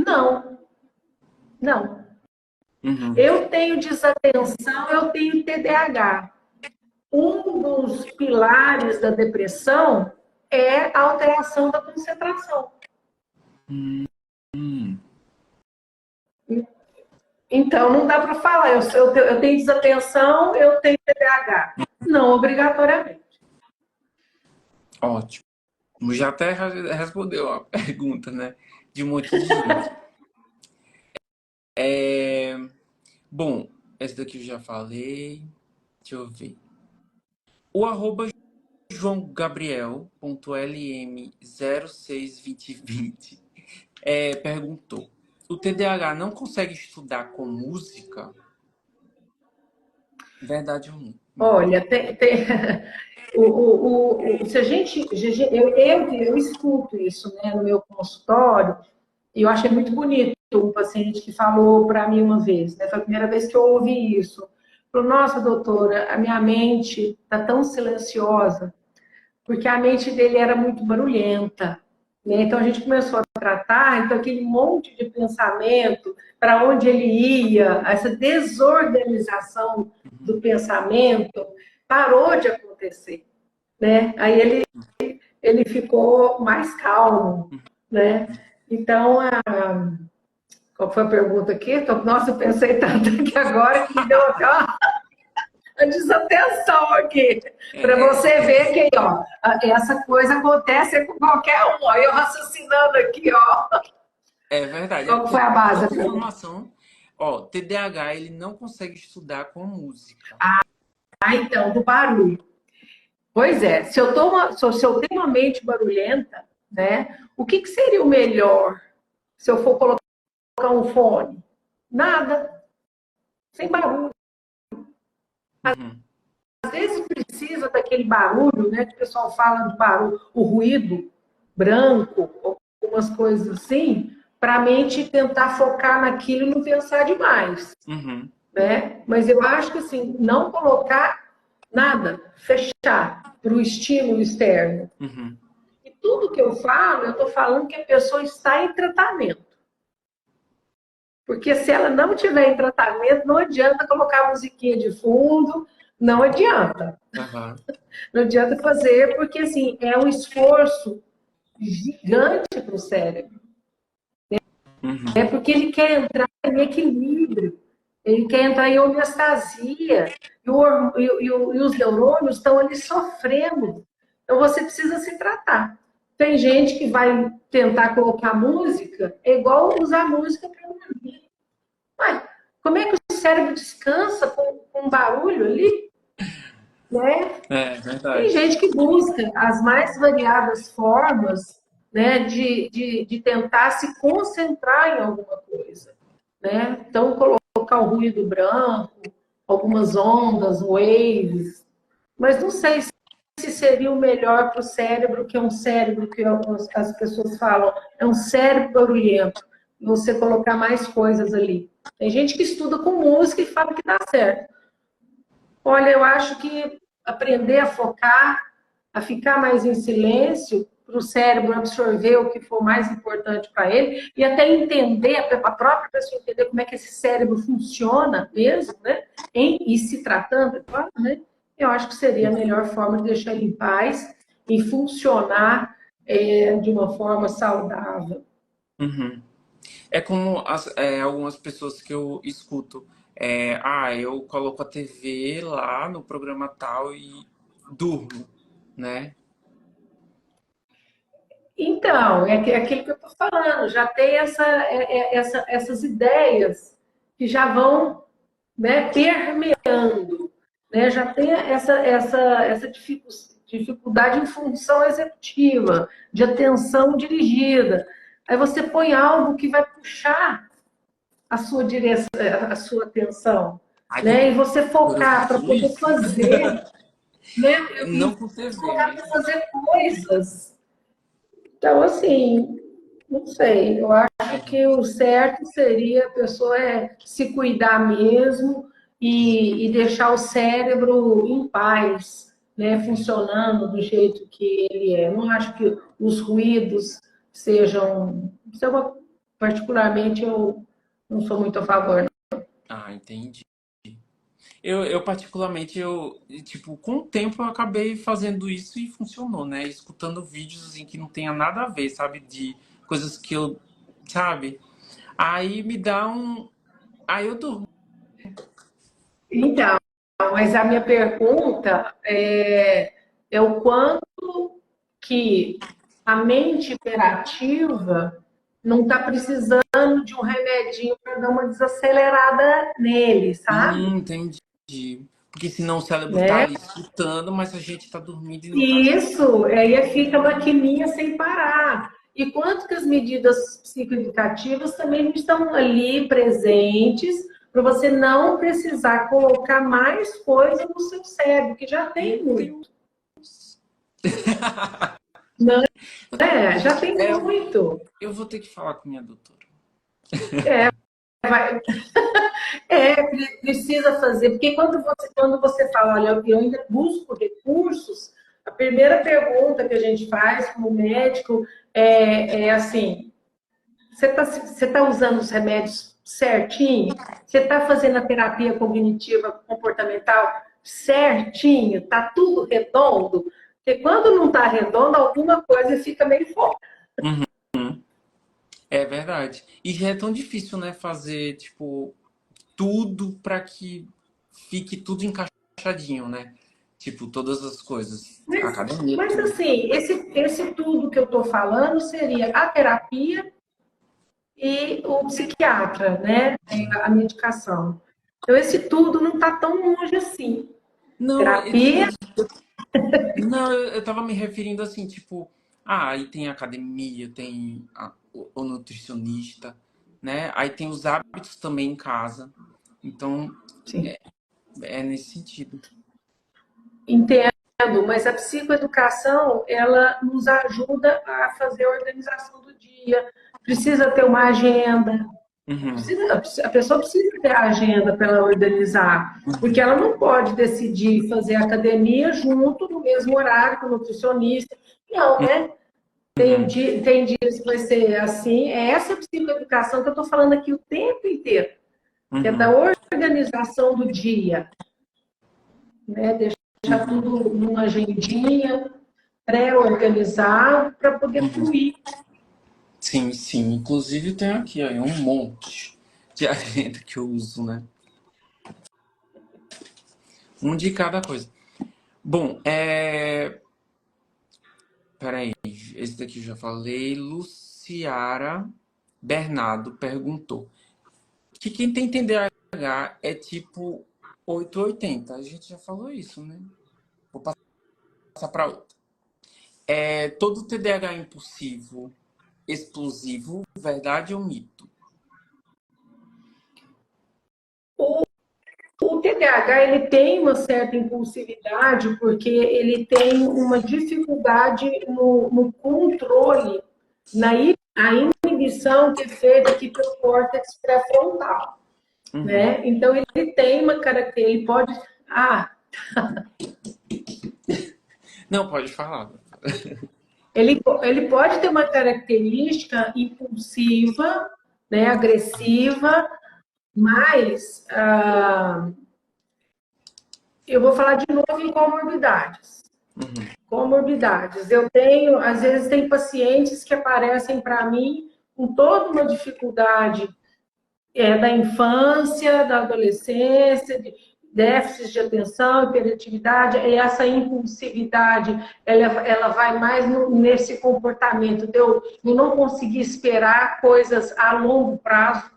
Não, não. Eu tenho desatenção, eu tenho TDAH. Um dos pilares da depressão é a alteração da concentração. Então, não dá para falar, eu tenho desatenção, eu tenho TDAH. Não obrigatoriamente. Ótimo. Já até respondeu a pergunta, né? De um monte de gente. Bom, essa daqui eu já falei. Deixa eu ver. O arroba joãogabriel.lm062020 perguntou: o TDAH não consegue estudar com música? Verdade ou não? Olha, se a gente, eu escuto isso, né, no meu consultório, e eu achei muito bonito um paciente que falou para mim uma vez, né, foi a primeira vez que eu ouvi isso. Falou: nossa, doutora, a minha mente está tão silenciosa, porque a mente dele era muito barulhenta. Né? Então a gente começou a tratar, então aquele monte de pensamento, para onde ele ia, essa desorganização do pensamento parou de acontecer. Né? Aí ele ficou mais calmo. Né? Então, qual foi a pergunta aqui? Nossa, eu pensei tanto aqui agora que me deu até uma desatenção aqui. Para você ver que, ó, essa coisa acontece com qualquer um. Ó, eu raciocinando aqui, ó. É verdade. Qual foi a base? Informação. Ó, TDAH, ele não consegue estudar com música. Então, do barulho. Pois é, se eu tenho uma mente barulhenta, né, o que seria o melhor se eu for colocar um fone? Nada. Sem barulho. Às vezes precisa daquele barulho, né, que o pessoal fala do barulho, o ruído branco, algumas coisas assim, para a mente tentar focar naquilo e não pensar demais. Né? Mas eu acho que assim, não colocar nada, fechar para o estímulo externo. E tudo que eu falo, eu estou falando que a pessoa está em tratamento. Porque se ela não estiver em tratamento, não adianta colocar musiquinha de fundo, não adianta. Não adianta fazer, porque assim, é um esforço gigante para o cérebro. É porque ele quer entrar em equilíbrio, ele quer entrar em homeostasia, e os neurônios estão ali sofrendo. Então você precisa se tratar. Tem gente que vai tentar colocar música, é igual usar música para dormir. Mas como é que o cérebro descansa com barulho ali? Né? É verdade. Tem gente que busca as mais variadas formas, né, de tentar se concentrar em alguma coisa. Né? Então, colocar o ruído branco, algumas ondas, waves, mas não sei se seria o melhor para o cérebro, que é um cérebro que as pessoas falam, é um cérebro barulhento, você colocar mais coisas ali. Tem gente que estuda com música e fala que dá certo. Olha, eu acho que aprender a focar, a ficar mais em silêncio, para o cérebro absorver o que for mais importante para ele, e até entender, a própria pessoa entender como é que esse cérebro funciona mesmo, né? E se tratando, claro, né? Eu acho que seria a melhor forma de deixar ele em paz e funcionar de uma forma saudável. É como algumas pessoas que eu escuto. Eu coloco a TV lá no programa tal e durmo, né? Então, é aquilo que eu estou falando, já tem essas ideias que já vão, né, permeando, né, já tem essa dificuldade em função executiva, de atenção dirigida. Aí você põe algo que vai puxar a sua direção, a sua atenção, Ai, né, e você doutora, eu focar para faço poder isso. fazer, né, Não e com TV, focar para mas. fazer coisas. Então, assim, não sei, eu acho que o certo seria a pessoa se cuidar mesmo e deixar o cérebro em paz, né, funcionando do jeito que ele é. Não acho que os ruídos sejam. Particularmente, eu não sou muito a favor. Não. Ah, entendi. Eu particularmente, tipo, com o tempo eu acabei fazendo isso e funcionou, né? Escutando vídeos assim que não tenha nada a ver, sabe? De coisas que eu, sabe? Aí me dá um. Aí eu durmo. Então, mas a minha pergunta é o quanto que a mente hiperativa não está precisando de um remedinho para dar uma desacelerada nele, sabe? Entendi. Porque senão o cérebro tá Né? ali escutando, mas a gente tá dormindo e não tá. E isso, aí fica a maquininha sem parar. E quanto que as medidas psicoeducativas também não estão ali presentes para você não precisar colocar mais coisa no seu cérebro, que já tem Meu muito. Deus. Não já tem É, muito. eu vou ter que falar com minha doutora. Vai, precisa fazer, porque quando você fala, olha, eu ainda busco recursos, a primeira pergunta que a gente faz como médico é assim: você tá usando os remédios certinho? Você está fazendo a terapia cognitiva comportamental certinho? Tá tudo redondo? Porque quando não está redondo, alguma coisa fica meio fora. Uhum. É verdade. E já é tão difícil, né, fazer, tipo, tudo para que fique tudo encaixadinho, né? Tipo, todas as coisas. A Mas, academia, mas tudo. assim, esse tudo que eu estou falando seria a terapia e o psiquiatra, né? A medicação. Então, esse tudo não está tão longe assim. Não, Terapia, não, eu tava me referindo assim, tipo, aí tem a academia, tem o nutricionista, né? Aí tem os hábitos também em casa. Então, sim, é nesse sentido. entendo, mas a psicoeducação, ela nos ajuda a fazer a organização do dia. Precisa ter uma agenda. Uhum, A pessoa precisa ter a agenda para ela organizar, porque ela não pode decidir fazer academia junto no mesmo horário com o nutricionista. Não, né? uhum, Tem dias que vai ser assim. É essa psicoeducação que eu estou falando aqui o tempo inteiro, que é da uhum, organização do dia, né? Deixar uhum, tudo numa agendinha, pré-organizado, para poder uhum. fluir. Sim, sim. Inclusive tem aqui, ó, um monte de agenda que eu uso, né? Um de cada coisa. Bom, peraí. Esse daqui eu já falei. Luciara Bernardo perguntou que quem tem TDAH é tipo 880. A gente já falou isso, né? Vou passar para outra. Todo TDAH é impulsivo, explosivo, verdade ou mito? O TDAH ele tem uma certa impulsividade porque ele tem uma dificuldade no controle, a inibição que é feita aqui pelo córtex pré-frontal, Uhum. né? Então ele tem uma característica, ele pode, Não, pode falar. ele pode ter uma característica impulsiva, né, agressiva, mas eu vou falar de novo em comorbidades. Uhum. Comorbidades. Eu tenho, às vezes, tem pacientes que aparecem para mim com toda uma dificuldade da infância, da adolescência, de déficits de atenção, hiperatividade, e essa impulsividade, ela vai mais nesse comportamento de eu não conseguir esperar coisas a longo prazo.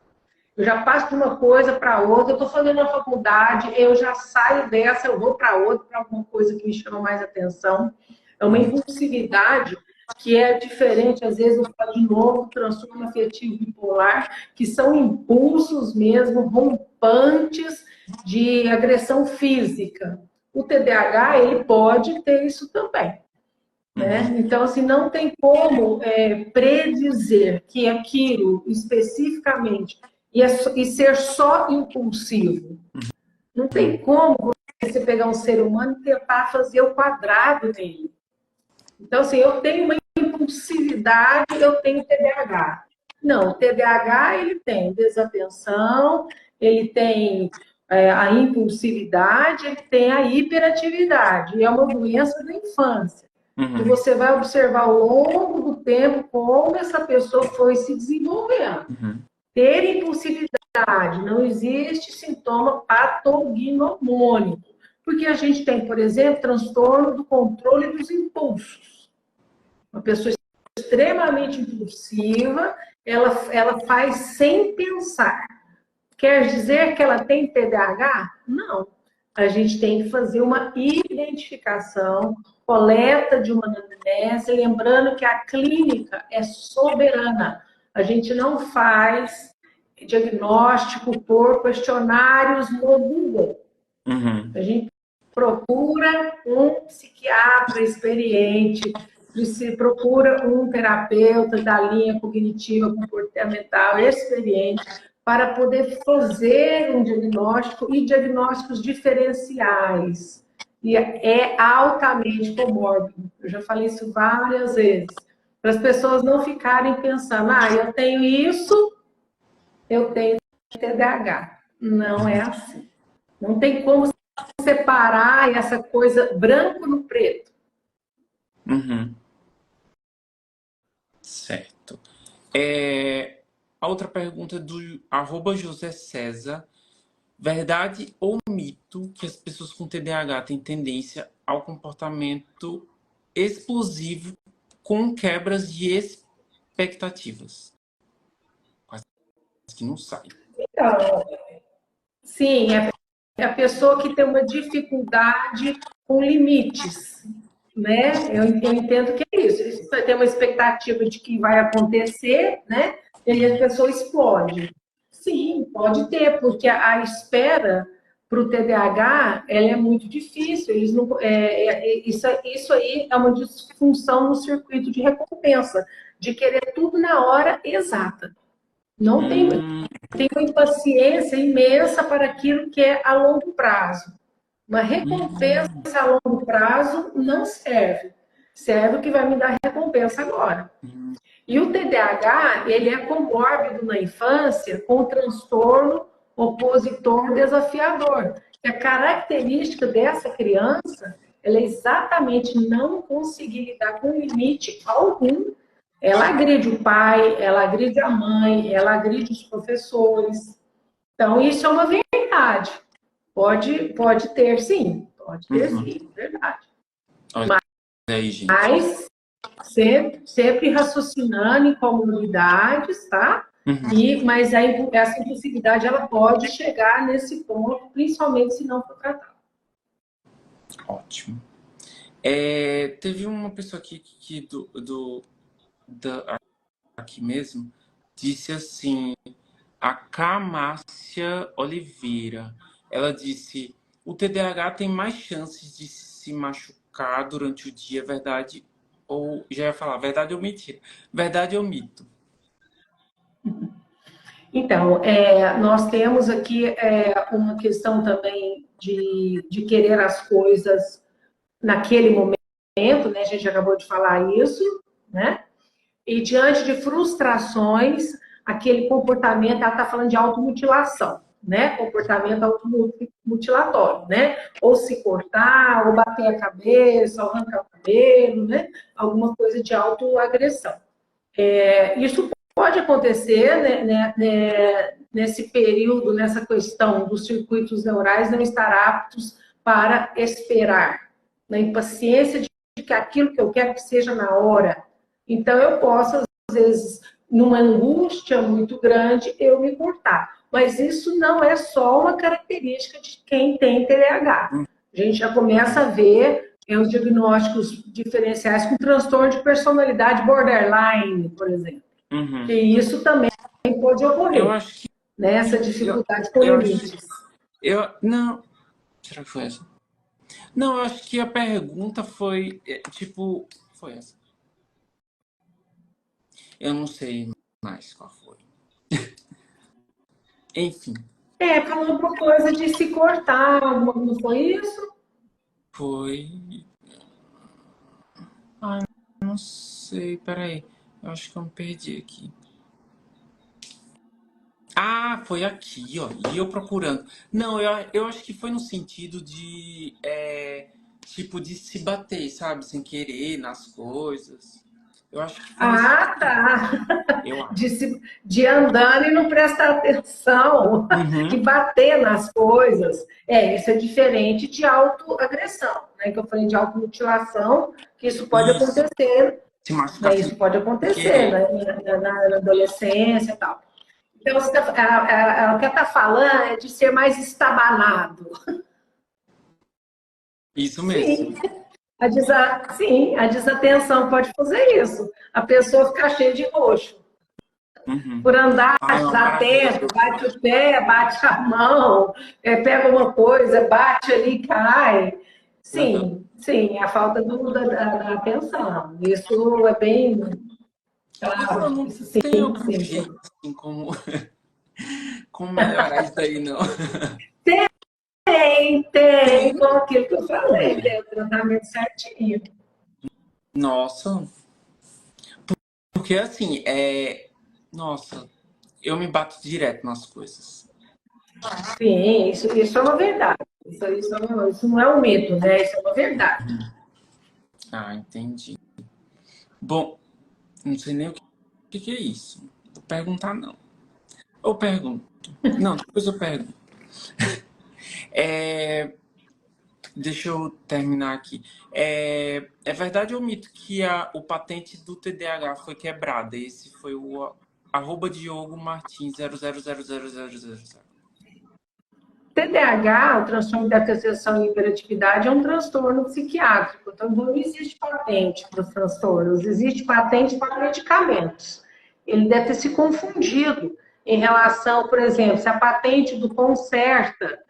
Eu já passo de uma coisa para outra, eu estou fazendo a faculdade, eu já saio dessa, eu vou para outra, para alguma coisa que me chama mais atenção. É uma impulsividade que é diferente, às vezes, eu falo de novo, transtorno afetivo bipolar, que são impulsos mesmo, rompantes de agressão física. O TDAH, ele pode ter isso também. Né? Então, assim, não tem como predizer que aquilo especificamente e ser só impulsivo. Não tem como você pegar um ser humano e tentar fazer o quadrado dele. Então, assim, eu tenho uma impulsividade, eu tenho TDAH. Não, o TDAH, ele tem desatenção, ele tem a impulsividade, ele tem a hiperatividade. E é uma doença da infância. E você vai observar ao longo do tempo como essa pessoa foi se desenvolvendo. Ter impulsividade, não existe sintoma patognomônico. Porque a gente tem, por exemplo, transtorno do controle dos impulsos. Uma pessoa extremamente impulsiva, ela faz sem pensar. Quer dizer que ela tem TDAH? Não. A gente tem que fazer uma identificação, coleta de uma anamnese, lembrando que a clínica é soberana. A gente não faz diagnóstico por questionários no Google. A gente procura um psiquiatra experiente, se procura um terapeuta da linha cognitiva comportamental experiente para poder fazer um diagnóstico e diagnósticos diferenciais. E é altamente comórbido. Eu já falei isso várias vezes. Para as pessoas não ficarem pensando, eu tenho isso, eu tenho TDAH. Não é assim. Não tem como separar essa coisa branco no preto. Certo. A outra pergunta é do @José César. Verdade ou mito que as pessoas com TDAH têm tendência ao comportamento explosivo com quebras de expectativas? Quase que não sai. Então, sim, é a pessoa que tem uma dificuldade com limites, né? Eu entendo que é isso. Você tem uma expectativa de que vai acontecer, né? E a pessoa explode. Sim, pode ter, porque a espera para o TDAH ela é muito difícil. Eles não, isso aí é uma disfunção no circuito de recompensa, de querer tudo na hora exata. Não tem uma impaciência imensa para aquilo que é a longo prazo. Uma recompensa a longo prazo não serve. Serve o que vai me dar recompensa agora. E o TDAH, ele é comórbido na infância com o transtorno opositor desafiador. E a característica dessa criança, ela é exatamente não conseguir lidar com limite algum. Ela agride o pai, ela agride a mãe, ela agride os professores. Então, isso é uma verdade. Pode ter, sim. Pode ter, sim. Verdade. Olha aí, gente. Mas sempre raciocinando em comunidades, tá? Mas essa impulsividade, ela pode chegar nesse ponto, principalmente se não for tratada. Ótimo. Teve uma pessoa aqui aqui mesmo, disse assim, a Cárcia Oliveira, ela disse, o TDAH tem mais chances de se machucar durante o dia, verdade? Ou, já ia falar, verdade ou mentira? Verdade ou mito? Então, nós temos aqui uma questão também de querer as coisas naquele momento, né? A gente acabou de falar isso, né? E diante de frustrações, aquele comportamento, ela está falando de automutilação, né? Comportamento automutilatório, né? Ou se cortar, ou bater a cabeça, ou arrancar o cabelo, né? Alguma coisa de autoagressão. Isso pode acontecer, nesse período, nessa questão dos circuitos neurais não estar aptos para esperar, na impaciência de que aquilo que eu quero que seja na hora. Então, eu posso, às vezes, numa angústia muito grande, eu me cortar. Mas isso não é só uma característica de quem tem TDAH. A gente já começa a ver os diagnósticos diferenciais com transtorno de personalidade borderline, por exemplo. Uhum. E isso também pode ocorrer. Eu acho que... Né? Essa dificuldade com limites. Não. Será que foi essa? Não, eu acho que a pergunta foi, tipo... Foi essa. Eu não sei mais qual foi. Enfim. Falou uma coisa de se cortar, não foi isso? Foi... Ai, não sei, peraí. Eu acho que eu me perdi aqui. Ah, foi aqui, ó. E eu procurando. Não, eu acho que foi no sentido de... tipo, de se bater, sabe? Sem querer nas coisas. Eu acho que foi nesse sentido. Tá. Eu acho. De andar e não prestar atenção, Uhum. de bater nas coisas. Isso é diferente de autoagressão, né? Que eu falei de automutilação, que isso pode acontecer. Se machucar Isso pode acontecer, querer. né? Na adolescência e tal. Então, o que ela está falando é de ser mais estabanado. Isso mesmo. Sim. Sim, a desatenção pode fazer isso. A pessoa ficar cheia de roxo. Uhum. Por andar desatento, bate o pé, bate a mão, pega uma coisa, bate ali, cai. Sim, sim, é a falta da atenção. Isso é bem claro. Não Isso sim, tem algum sim. jeito, assim, como melhorar isso daí, não. Tem, com aquilo que eu falei, tem o tratamento certinho. Nossa. Porque assim, nossa, eu me bato direto nas coisas. Sim, isso é uma verdade. Isso não é um mito, né? Isso é uma verdade. Ah, entendi. Bom, não sei nem o que é isso. Vou perguntar, não. Ou pergunto. Não, depois eu pergunto. Deixa eu terminar aqui. É verdade ou mito que o patente do TDAH foi quebrada? Esse foi o @DiogoMartins 000000. TDAH, o transtorno de atenção e hiperatividade, é um transtorno psiquiátrico. Então, não existe patente para os transtornos, existe patente para medicamentos. Ele deve ter se confundido em relação, por exemplo, se a patente do Concerta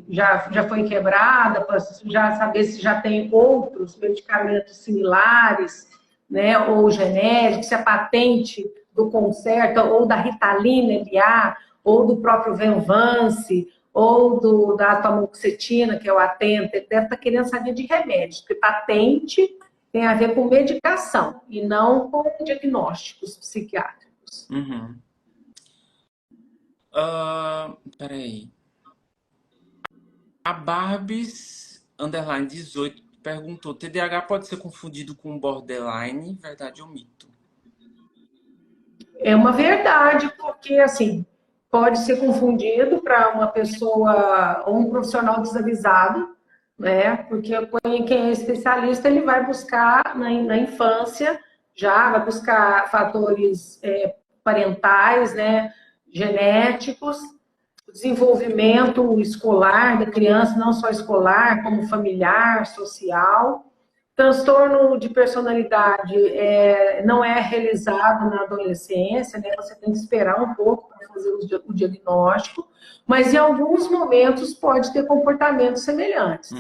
já foi quebrada, para já saber se já tem outros medicamentos similares, né, ou genéricos, se a patente do Concerta ou da Ritalina LA ou do próprio Venvance, ou da atomoxetina, que é o Atenta, ele deve estar querendo saber de remédios, porque patente tem a ver com medicação e não com diagnósticos psiquiátricos. Uhum. Peraí. A Barbies _18 perguntou: TDAH pode ser confundido com borderline? Verdade ou mito? É uma verdade, porque assim pode ser confundido para uma pessoa ou um profissional desavisado, né? Porque quem é especialista ele vai buscar na infância, já vai buscar fatores parentais, né? Genéticos, desenvolvimento escolar da criança, não só escolar, como familiar, social. Transtorno de personalidade não é realizado na adolescência, né? Você tem que esperar um pouco para fazer o diagnóstico, mas em alguns momentos pode ter comportamentos semelhantes.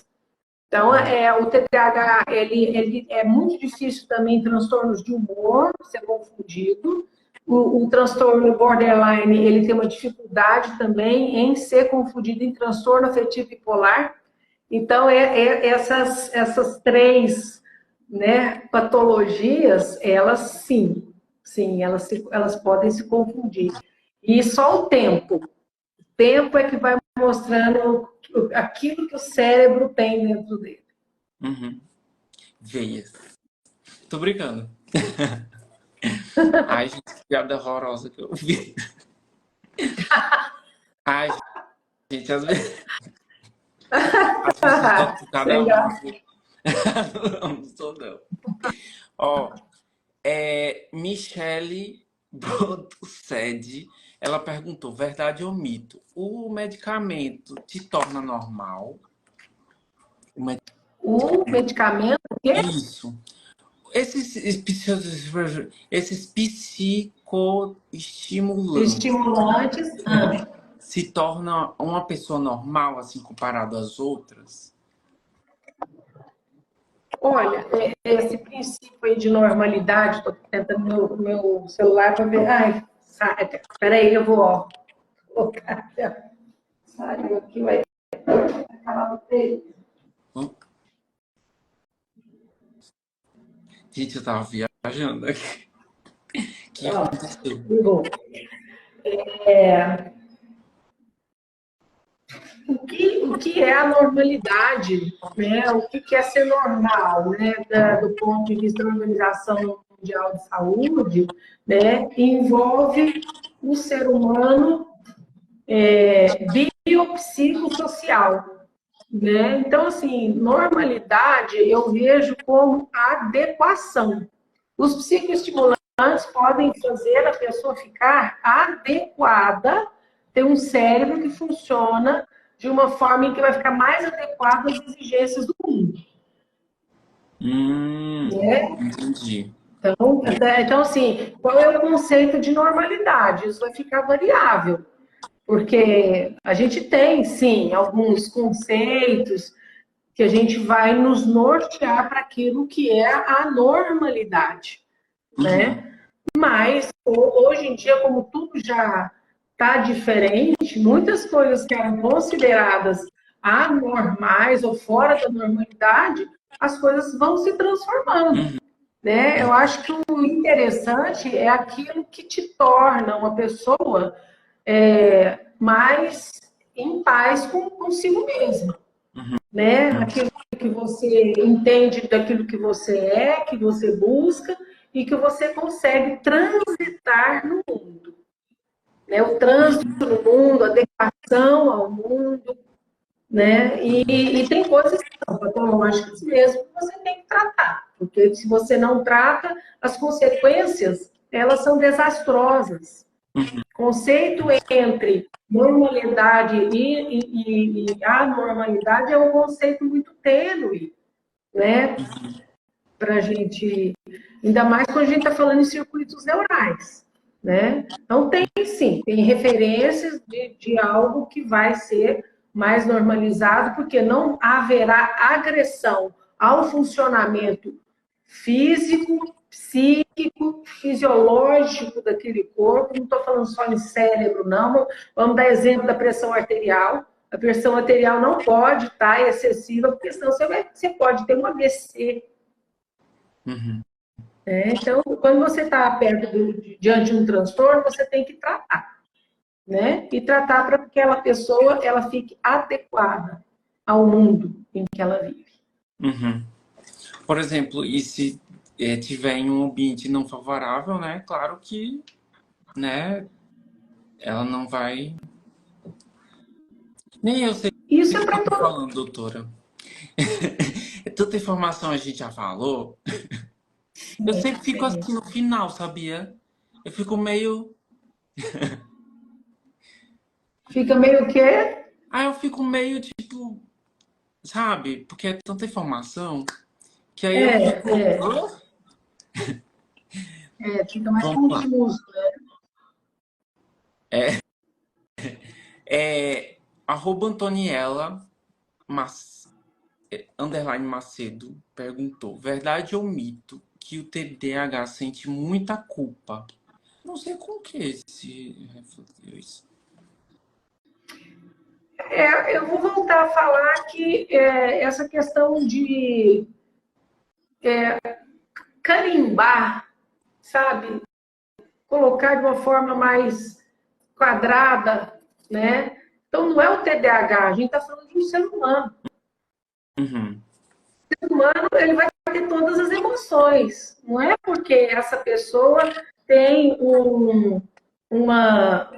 Então, o TDAH, ele é muito difícil também transtornos de humor ser confundido. O transtorno borderline, ele tem uma dificuldade também em ser confundido em transtorno afetivo bipolar. Então, essas três, né, patologias, elas elas podem se confundir. E só o tempo é que vai mostrando aquilo que o cérebro tem dentro dele. Uhum. Veias. Tô brincando. Ai, gente, que piada horrorosa que eu vi. Ai, gente, às vezes cada Sem uma. graça. Não sou não. Ó, Michele Brodused, ela perguntou, verdade ou mito? O medicamento te torna normal? O O medicamento. medicamento, o quê? Isso. Esses psicoestimulantes Estimulantes. se torna uma pessoa normal, assim, comparado às outras? Olha, esse princípio aí de normalidade, estou tentando meu celular para ver. Ai, espera aí, eu vou ó, colocar. Saiu aqui, vai acabar o texto. Hã? Gente, eu tava viajando aqui. O que Ó, aconteceu? vou. O que é a normalidade, né? O que é ser normal, né? Do ponto de vista da Organização Mundial de Saúde, né? Envolve o ser humano biopsicossocial, né? Então, assim, normalidade eu vejo como adequação. Os psicoestimulantes podem fazer a pessoa ficar adequada, ter um cérebro que funciona de uma forma em que vai ficar mais adequado às exigências do mundo, né? Entendi. Então, assim, qual é o conceito de normalidade? Isso vai ficar variável, porque a gente tem, sim, alguns conceitos que a gente vai nos nortear para aquilo que é a normalidade, né? Mas hoje em dia, como tudo já está diferente, muitas coisas que eram consideradas anormais ou fora da normalidade, as coisas vão se transformando, né? Eu acho que o interessante é aquilo que te torna uma pessoa mais em paz consigo mesma, né? Aquilo que você entende daquilo que você é, que você busca e que você consegue transitar no mundo, né? O trânsito no mundo, a adequação ao mundo, né? E tem coisas que são patológicas mesmo que você tem que tratar, porque se você não trata, as consequências, elas são desastrosas. Conceito entre normalidade e anormalidade é um conceito muito tênue, né? Para a gente, ainda mais quando a gente está falando em circuitos neurais, né? Então tem sim, tem referências de algo que vai ser mais normalizado, porque não haverá agressão ao funcionamento físico, psíquico, fisiológico daquele corpo. Não estou falando só em cérebro, não. Vamos dar exemplo da pressão arterial. A pressão arterial não pode estar excessiva, porque senão você pode ter um AVC. Então, quando você está diante de um transtorno, você tem que tratar, né? E tratar para que aquela pessoa ela fique adequada ao mundo em que ela vive. Por exemplo, e se tiver em um ambiente não favorável, né? Claro que, né? Ela não vai. Nem eu sei Isso o é que para eu tô todo. falando, doutora. Tanta informação a gente já falou. Eu sempre fico assim no final, sabia? Eu fico meio. Fica meio que Eu fico meio tipo. Sabe? Porque é tanta informação que aí eu fico. fica mais Vamos lá. confuso. Arroba Antoniela underline Macedo perguntou: verdade ou mito que o TDAH sente muita culpa? Não sei com que se refletiu isso. Eu vou voltar a falar que essa questão de carimbar, sabe? Colocar de uma forma mais quadrada, né? Então, não é o TDAH, a gente está falando de um ser humano. O ser humano, ele vai ter todas as emoções. Não é porque essa pessoa tem uma,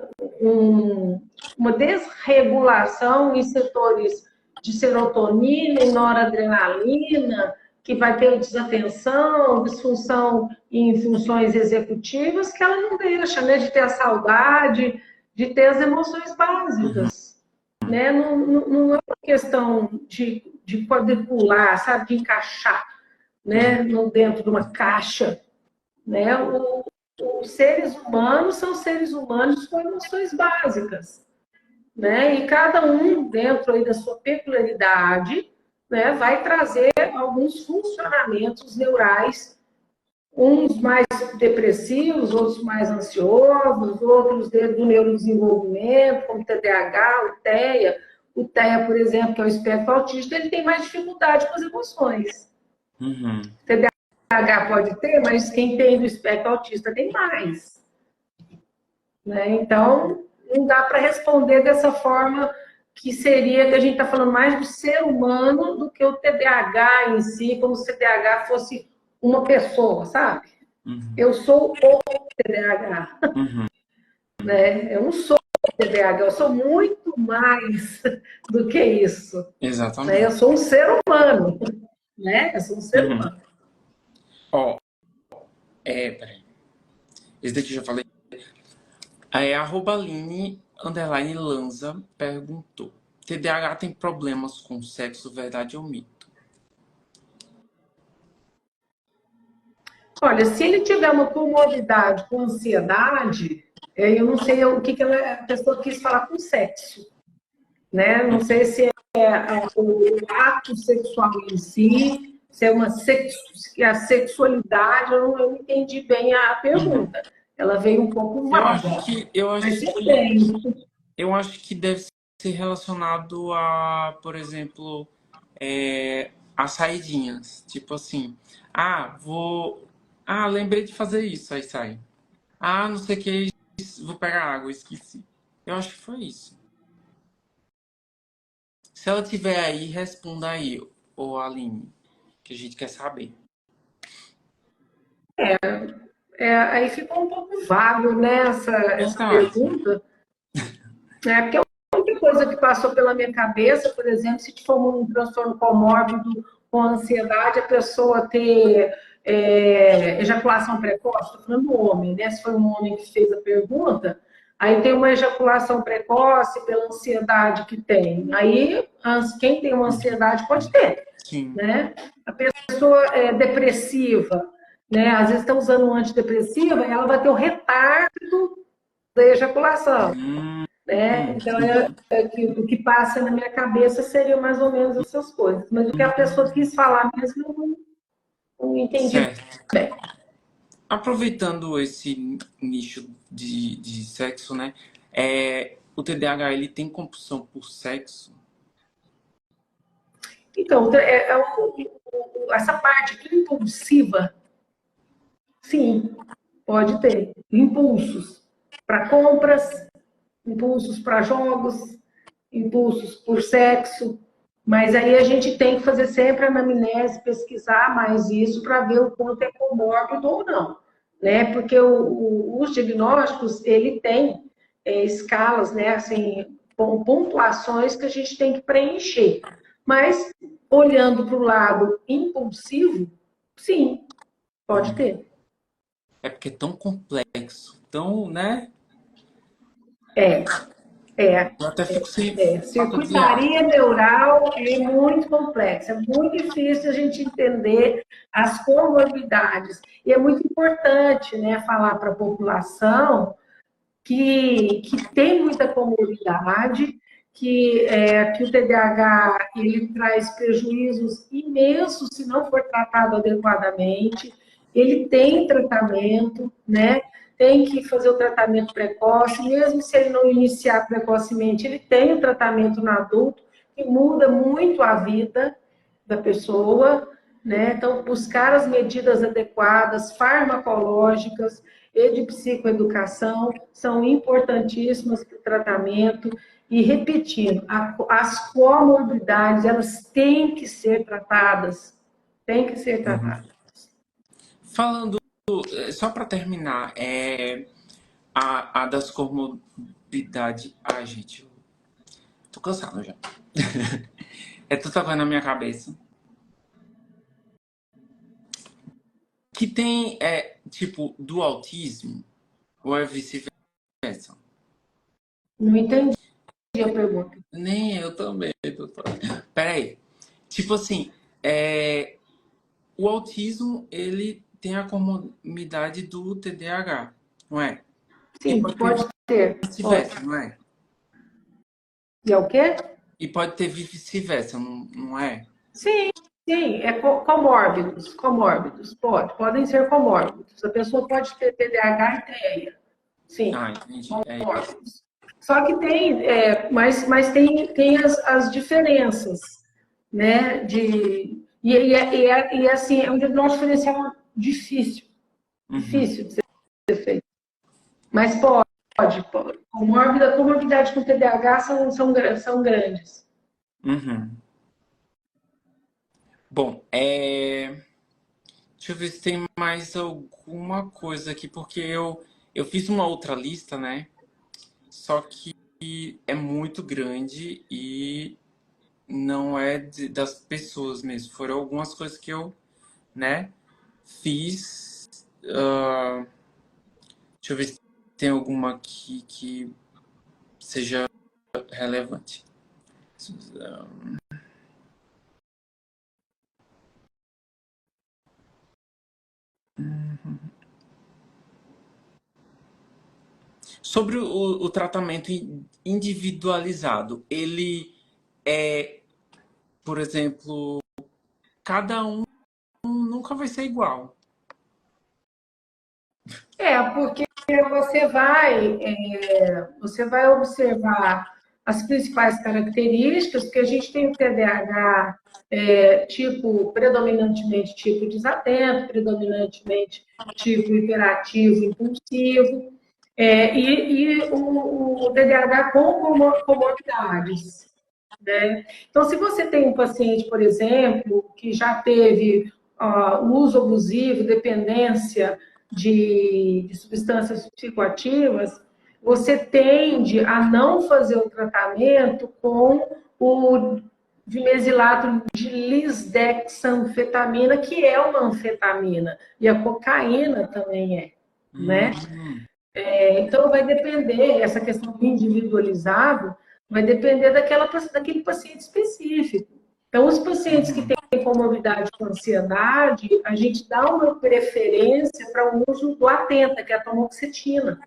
uma desregulação em setores de serotonina e noradrenalina, que vai ter desatenção, disfunção em funções executivas, que ela não deixa, né, de ter a saudade, de ter as emoções básicas. Né? Não é uma questão de quadricular, sabe, de encaixar, né, dentro de uma caixa. Né? Os seres humanos são seres humanos com emoções básicas. Né? E cada um, dentro aí da sua peculiaridade, né, vai trazer alguns funcionamentos neurais, uns mais depressivos, outros mais ansiosos, outros do neurodesenvolvimento, como TDAH, o TEA. O TEA, por exemplo, que é o espectro autista, ele tem mais dificuldade com as emoções. TDAH pode ter, mas quem tem do espectro autista tem mais. Né? Então, não dá para responder dessa forma que seria que a gente está falando mais do ser humano do que o TDAH em si, como se o TDAH fosse uma pessoa, sabe? Eu sou o TDAH. Né? Eu não sou o TDAH, eu sou muito mais do que isso. Exatamente. Né? Eu sou um ser humano. Né? Eu sou um ser humano. Ó, peraí. Esse daqui eu já falei. Aí, @Aline_Lanza perguntou: TDAH tem problemas com sexo, verdade ou mito? Olha, se ele tiver uma comorbidade com ansiedade, eu não sei o que a pessoa quis falar com sexo. Né? Não sei se é o ato sexual em si, se é a sexualidade, eu não entendi bem a pergunta. Ela veio um pouco vaga. Eu acho que deve ser relacionado a, por exemplo, as saidinhas. Tipo assim, lembrei de fazer isso, aí sai. Não sei o que, vou pegar água, esqueci. Eu acho que foi isso. Se ela tiver aí, responda aí, ô Aline, que a gente quer saber. Aí ficou um pouco vago, né, essa pergunta. Porque a única coisa que passou pela minha cabeça, por exemplo, se for um transtorno comórbido com ansiedade, a pessoa ter ejaculação precoce, estou falando do homem, né? Se foi um homem que fez a pergunta, aí tem uma ejaculação precoce pela ansiedade que tem. Aí, quem tem uma ansiedade pode ter. Sim. Né? A pessoa depressiva, né? Às vezes está usando um antidepressivo, ela vai ter o retardo da ejaculação. Né? Então, o que passa na minha cabeça seria mais ou menos essas coisas. Mas o que a pessoa quis falar mesmo, eu não entendi bem. Aproveitando esse nicho de sexo, né? O TDAH, ele tem compulsão por sexo? Então, essa parte impulsiva, sim, pode ter. Impulsos para compras, impulsos para jogos, impulsos por sexo, mas aí a gente tem que fazer sempre a anamnese, pesquisar mais isso para ver o quanto é comórbido ou não, né? Porque os diagnósticos, ele tem escalas, né? Assim, pontuações que a gente tem que preencher. Mas, olhando para o lado impulsivo, sim, pode ter. É porque é tão complexo, tão, né? Eu até fico sem circuitaria neural é muito complexa, é muito difícil a gente entender as comorbidades. E é muito importante, né, falar para a população que tem muita comorbidade, que o TDAH ele traz prejuízos imensos se não for tratado adequadamente. Ele tem tratamento, né? Tem que fazer o tratamento precoce, mesmo se ele não iniciar precocemente, ele tem o tratamento no adulto, que muda muito a vida da pessoa, né? Então, buscar as medidas adequadas, farmacológicas e de psicoeducação são importantíssimas para o tratamento. E, repetindo, as comorbidades, elas têm que ser tratadas, Tem que ser tratado. Falando, só para terminar, a das comorbidades. Ai, gente, eu tô cansado já. Tu tocando na minha cabeça. Que tem, tipo, do autismo, ou é vice-versa? Não entendi a pergunta. Nem eu também, doutora. Peraí. Tipo assim, o autismo, ele tem a comorbidade do TDAH, não é? E Sim, pode ter pode ter. Pode. vice-versa, não é? E é o quê? E pode ter vice-versa, não é? Sim, sim, é comórbidos, podem ser comórbidos. A pessoa pode ter TDAH e TEA, sim, Ah, entendi. É isso. comórbidos. Só que tem, mas tem as diferenças, né? E assim, é um diagnóstico diferencial difícil, Uhum, difícil de ser feito. Mas pode. Comorbidade com TDAH são grandes. uhum. Bom, deixa eu ver se tem mais alguma coisa aqui, porque eu fiz uma outra lista, né? Só que é muito grande e não é das pessoas mesmo. Foram algumas coisas que eu, né, fiz. Deixa eu ver se tem alguma aqui que seja relevante. Sobre o tratamento individualizado, ele é, por exemplo, cada um nunca vai ser igual. Porque você vai observar as principais características, porque a gente tem o TDAH predominantemente tipo desatento, predominantemente tipo hiperativo, impulsivo, e o TDAH com comorbidades. Né? Então, se você tem um paciente, por exemplo, que já teve uso abusivo, dependência de substâncias psicoativas, você tende a não fazer o tratamento com o dimesilato de lisdexanfetamina, que é uma anfetamina, e a cocaína também né? Então, vai depender, essa questão do individualizado, vai depender daquele paciente específico. Então, os pacientes que têm comorbidade com ansiedade, a gente dá uma preferência para o uso do Atenta, que é a tamoxetina,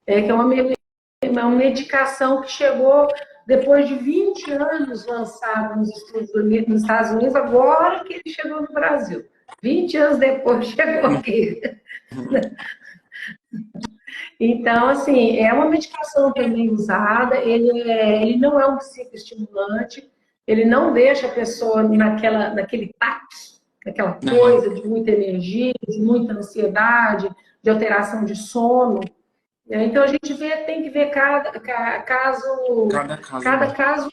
que é uma medicação que chegou depois de 20 anos lançado nos Estados Unidos, agora que ele chegou no Brasil. 20 anos depois chegou aqui. Então, assim, é uma medicação também usada, ele não é um psicoestimulante, ele não deixa a pessoa naquele taque, naquela Aham. coisa de muita energia, de muita ansiedade, de alteração de sono. Então, a gente tem que ver cada caso, Cada caso, cada né? caso,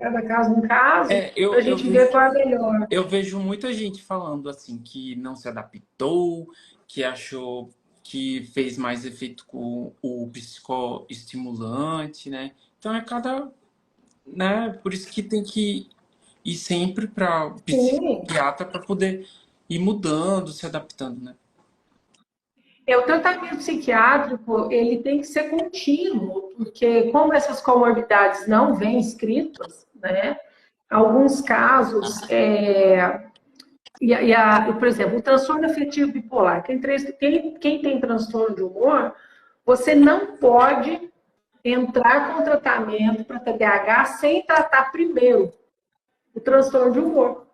cada caso um caso, É, para a gente ver qual é melhor. eu vejo muita gente falando assim que não se adaptou, que achou que fez mais efeito com o psicoestimulante, né? Então é cada, né? Por isso que tem que ir sempre para o Sim. psiquiatra para poder ir mudando, se adaptando, né? O tratamento psiquiátrico, ele tem que ser contínuo, porque como essas comorbidades não vêm escritas, né? Alguns casos, por exemplo, o transtorno afetivo bipolar, quem tem transtorno de humor, você não pode entrar com tratamento para TDAH sem tratar primeiro o transtorno de humor,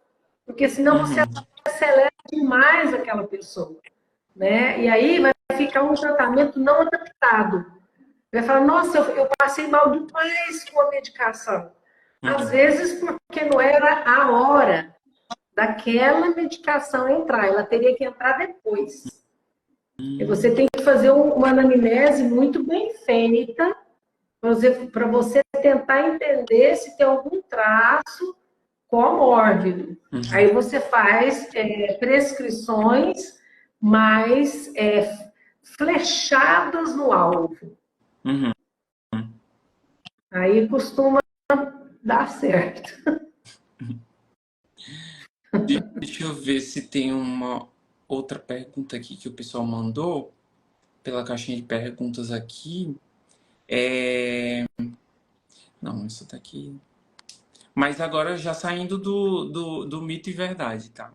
porque senão você Uhum. acelera demais aquela pessoa, né? E aí vai ficar um tratamento não adaptado. Vai falar, nossa, eu passei mal demais com a medicação. Às Uhum. vezes porque não era a hora daquela medicação entrar, ela teria que entrar depois. E você tem que fazer uma anamnese muito bem feita para você tentar entender se tem algum traço comórbido. Aí você faz prescrições mais flechadas no alvo. Uhum. Aí costuma dar certo. Deixa eu ver se tem uma outra pergunta aqui que o pessoal mandou pela caixinha de perguntas aqui. Não, essa daqui. Mas agora já saindo do mito e verdade, tá?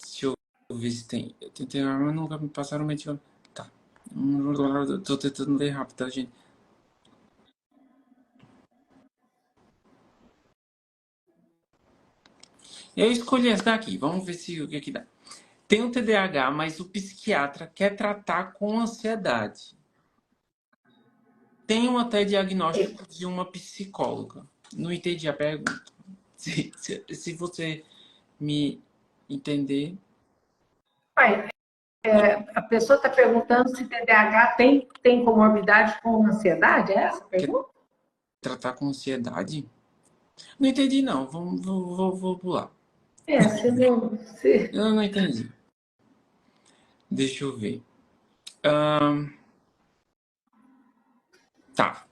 Deixa eu ver se tem. Eu tentei, mas nunca me passaram o medicamento. Tá. Tô tentando ler rápido, tá, gente? Eu escolhi essa daqui. Vamos ver se o que dá. Tem um TDAH, mas o psiquiatra quer tratar com ansiedade. Tenho até diagnóstico de uma psicóloga. Não entendi a pergunta. Se você me entender. Pai, a pessoa está perguntando se TDAH tem comorbidade com ansiedade? É essa a Quer pergunta? tratar com ansiedade? Não entendi, não. Vou pular. Se não. Eu não entendi. Deixa eu ver. Tá.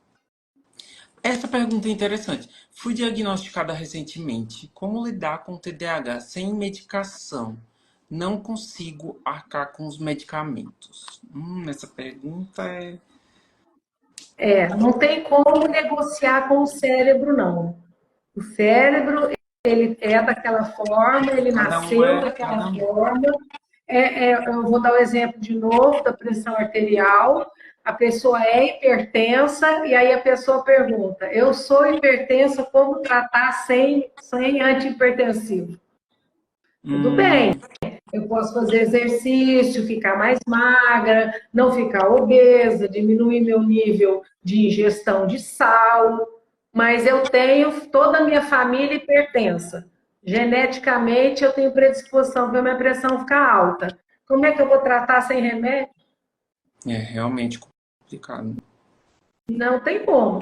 Essa pergunta é interessante. Fui diagnosticada recentemente. Como lidar com TDAH sem medicação? Não consigo arcar com os medicamentos. Essa pergunta é. Não tem como negociar com o cérebro, não. O cérebro, ele é daquela forma, ele Cada um nasceu é. daquela Cada um. forma. Eu vou dar o exemplo de novo da pressão arterial. A pessoa é hipertensa e aí a pessoa pergunta: eu sou hipertensa, como tratar sem antihipertensivo? Tudo bem, eu posso fazer exercício, ficar mais magra, não ficar obesa, diminuir meu nível de ingestão de sal, mas eu tenho toda a minha família hipertensa. Geneticamente, eu tenho predisposição para minha pressão ficar alta. Como é que eu vou tratar sem remédio? É realmente complicado. Não tem como.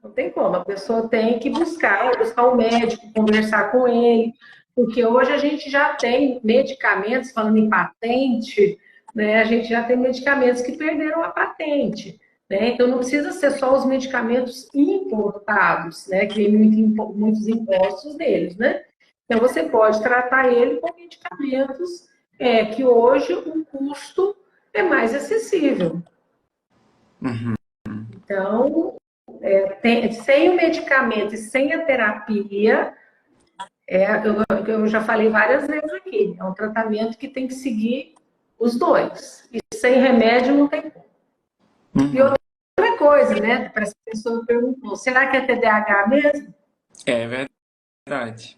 Não tem como. A pessoa tem que buscar um médico, conversar com ele, porque hoje a gente já tem medicamentos, falando em patente, né? A gente já tem medicamentos que perderam a patente. Né? Então não precisa ser só os medicamentos importados, né? Que tem muitos impostos deles, né? Então você pode tratar ele com medicamentos que hoje o custo é mais acessível. Uhum. Então, sem o medicamento e sem a terapia, eu já falei várias vezes aqui, é um tratamento que tem que seguir os dois. E sem remédio não tem como. E outra coisa, né? Para essa pessoa perguntou, será que é TDAH mesmo? É verdade.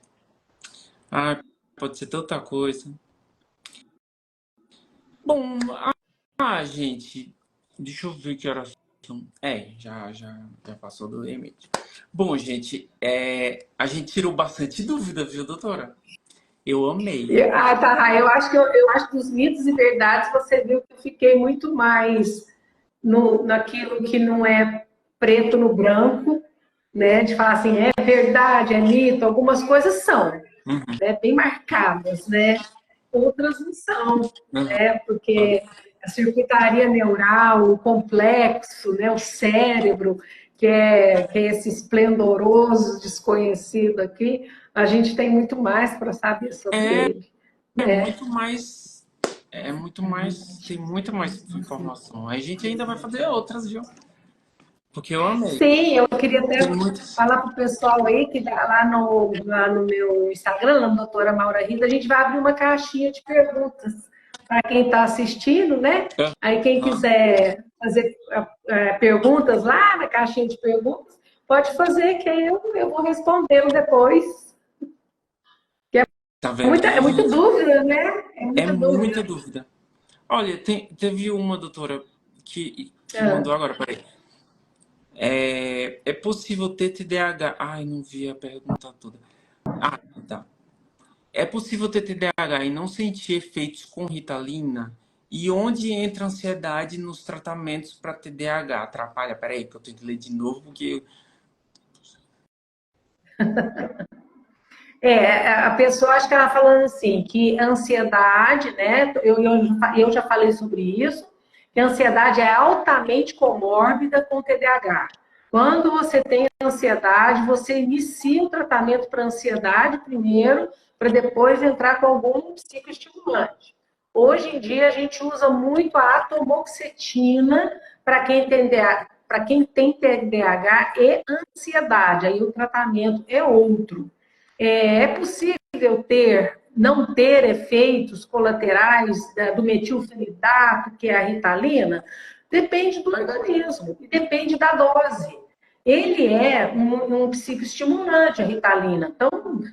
Pode ser tanta coisa. Bom, gente, deixa eu ver que horas são. Já passou do limite. Bom, gente, a gente tirou bastante dúvida, viu, doutora? Eu amei. Tá. Eu acho que os mitos e verdades você viu que eu fiquei muito mais naquilo que não é preto no branco, né? De falar assim, é verdade, é mito, algumas coisas são, né? Bem marcadas, né? Outras não são, né? Porque a circuitaria neural, o complexo, né? O cérebro, que é esse esplendoroso desconhecido aqui, a gente tem muito mais para saber sobre ele. É Né? muito mais. É muito mais. Tem muito mais informação. A gente ainda vai fazer outras, viu? Porque eu amei. Sim, eu queria até Tem muitas. falar para o pessoal aí que lá no meu Instagram, lá no Doutora Maura Rita, a gente vai abrir uma caixinha de perguntas para quem está assistindo, né? Aí quem quiser fazer perguntas lá na caixinha de perguntas, pode fazer, que aí eu vou respondê-lo depois. Tá vendo É aí, muita gente? dúvida, né? É É muita dúvida. muita dúvida. Olha, teve uma doutora que mandou Ah, agora, peraí. É possível ter TDAH? Ai, não vi a pergunta toda. Tá. É possível ter TDAH e não sentir efeitos com Ritalina? E onde entra a ansiedade nos tratamentos para TDAH? Atrapalha? Peraí, que eu tenho que ler de novo, porque. A pessoa, acho que ela falando assim, que a ansiedade, né? Eu já falei sobre isso, que a ansiedade é altamente comórbida com TDAH. Quando você tem ansiedade, você inicia o tratamento para ansiedade primeiro, para depois entrar com algum psicoestimulante. Hoje em dia, a gente usa muito a atomoxetina para quem tem TDAH e ansiedade. Aí o tratamento é outro. É possível não ter efeitos colaterais do metilfenidato, que é a ritalina? Depende do organismo e depende da dose. Ele é um psicoestimulante, a ritalina. Então,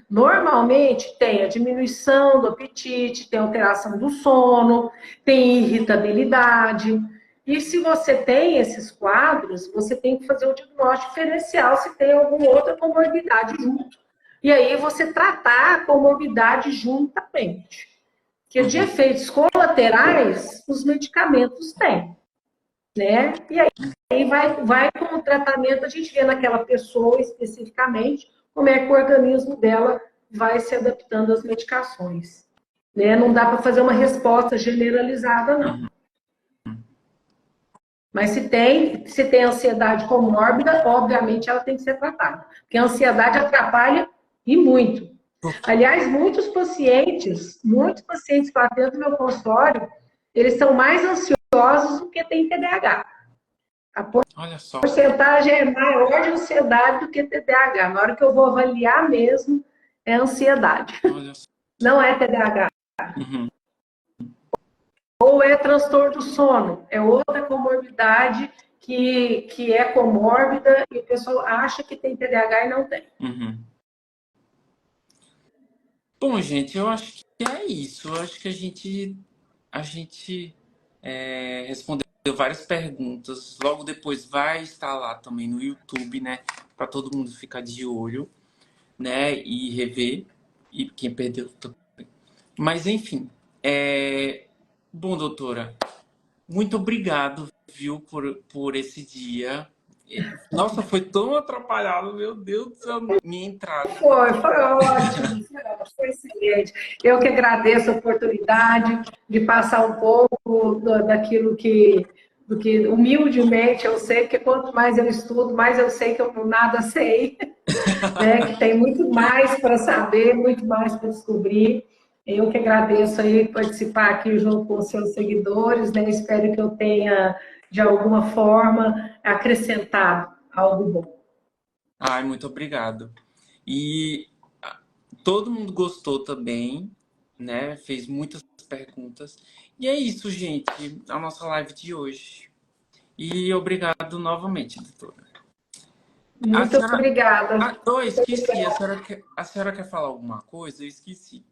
normalmente tem a diminuição do apetite, tem alteração do sono, tem irritabilidade. E se você tem esses quadros, você tem que fazer um diagnóstico diferencial se tem alguma outra comorbidade junto. E aí você tratar a comorbidade juntamente. Porque de efeitos colaterais, os medicamentos têm, né? E aí vai com o tratamento, a gente vê naquela pessoa especificamente como é que o organismo dela vai se adaptando às medicações. Né? Não dá para fazer uma resposta generalizada, não. Mas se tem ansiedade comórbida, obviamente ela tem que ser tratada. Porque a ansiedade atrapalha e muito. Aliás, muitos pacientes que lá dentro do meu consultório, eles são mais ansiosos do que têm TDAH. A Olha só. porcentagem é maior de ansiedade do que TDAH. Na hora que eu vou avaliar mesmo, é ansiedade. Olha só. Não é TDAH. Uhum. Ou é transtorno do sono. É outra comorbidade que é comórbida e o pessoal acha que tem TDAH e não tem. Uhum. Bom, gente, eu acho que é isso. Eu acho que a gente respondeu várias perguntas. Logo depois vai estar lá também no YouTube, né? Para todo mundo ficar de olho, né? E rever. E quem perdeu também. Mas, enfim. Bom, doutora, muito obrigado, viu, por esse dia. Nossa, foi tão atrapalhado, meu Deus do céu, minha entrada. Foi ótimo, foi excelente. Eu que agradeço a oportunidade de passar um pouco daquilo do que humildemente eu sei, porque quanto mais eu estudo, mais eu sei que eu nada sei, né? Que tem muito mais para saber, muito mais para descobrir. Eu que agradeço aí participar aqui junto com os seus seguidores, né? Espero que eu tenha, de alguma forma, acrescentado algo bom. Ai, muito obrigado. E todo mundo gostou também, né? Fez muitas perguntas. E é isso, gente, a nossa live de hoje. E obrigado novamente, doutora. A Muito senhora. obrigada. Esqueci. A senhora quer falar alguma coisa? Eu esqueci.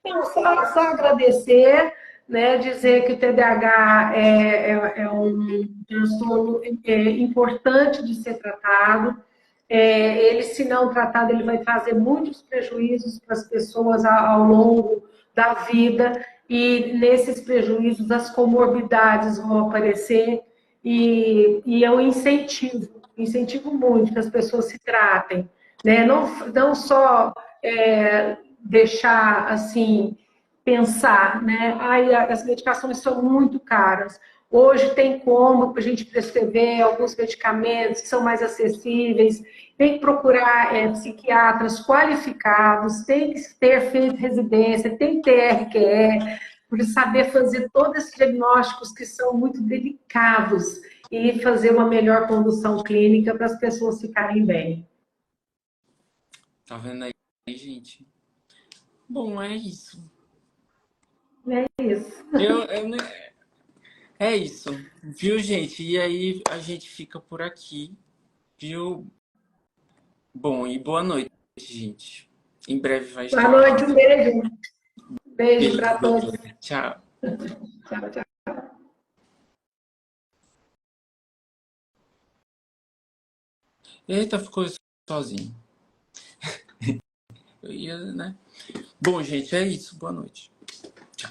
Então, só agradecer, né, dizer que o TDAH é um transtorno importante de ser tratado. Ele, se não tratado, ele vai trazer muitos prejuízos para as pessoas ao longo da vida, e nesses prejuízos as comorbidades vão aparecer, e eu incentivo muito que as pessoas se tratem, né? Não só deixar assim, pensar, né? Ai, as medicações são muito caras. Hoje tem como a gente prescrever alguns medicamentos que são mais acessíveis, tem que procurar psiquiatras qualificados, tem que ter feito residência, tem que ter RQE, para saber fazer todos esses diagnósticos que são muito delicados e fazer uma melhor condução clínica para as pessoas ficarem bem. Tá vendo aí, gente? Bom, é isso. É isso. É isso, viu, gente? E aí a gente fica por aqui, viu? Bom, e boa noite, gente. Em breve vai Boa estar lá. noite, um beijo. Beijo Beijo, para todos. doutora. Tchau. Tchau, tchau. Eita, ficou sozinho. Eu ia, né? Bom, gente, é isso. Boa noite. Tchau.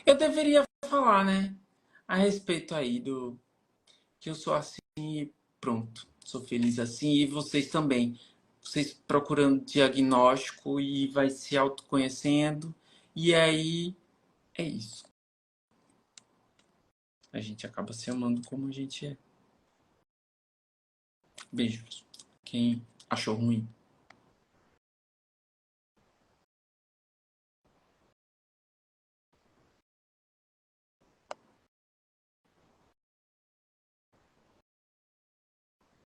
Eu deveria falar, né? A respeito aí do que eu sou assim e pronto. Sou feliz assim e vocês também. Vocês procurando diagnóstico e vai se autoconhecendo. E aí é isso. A gente acaba se amando como a gente é. Beijos. Quem achou ruim,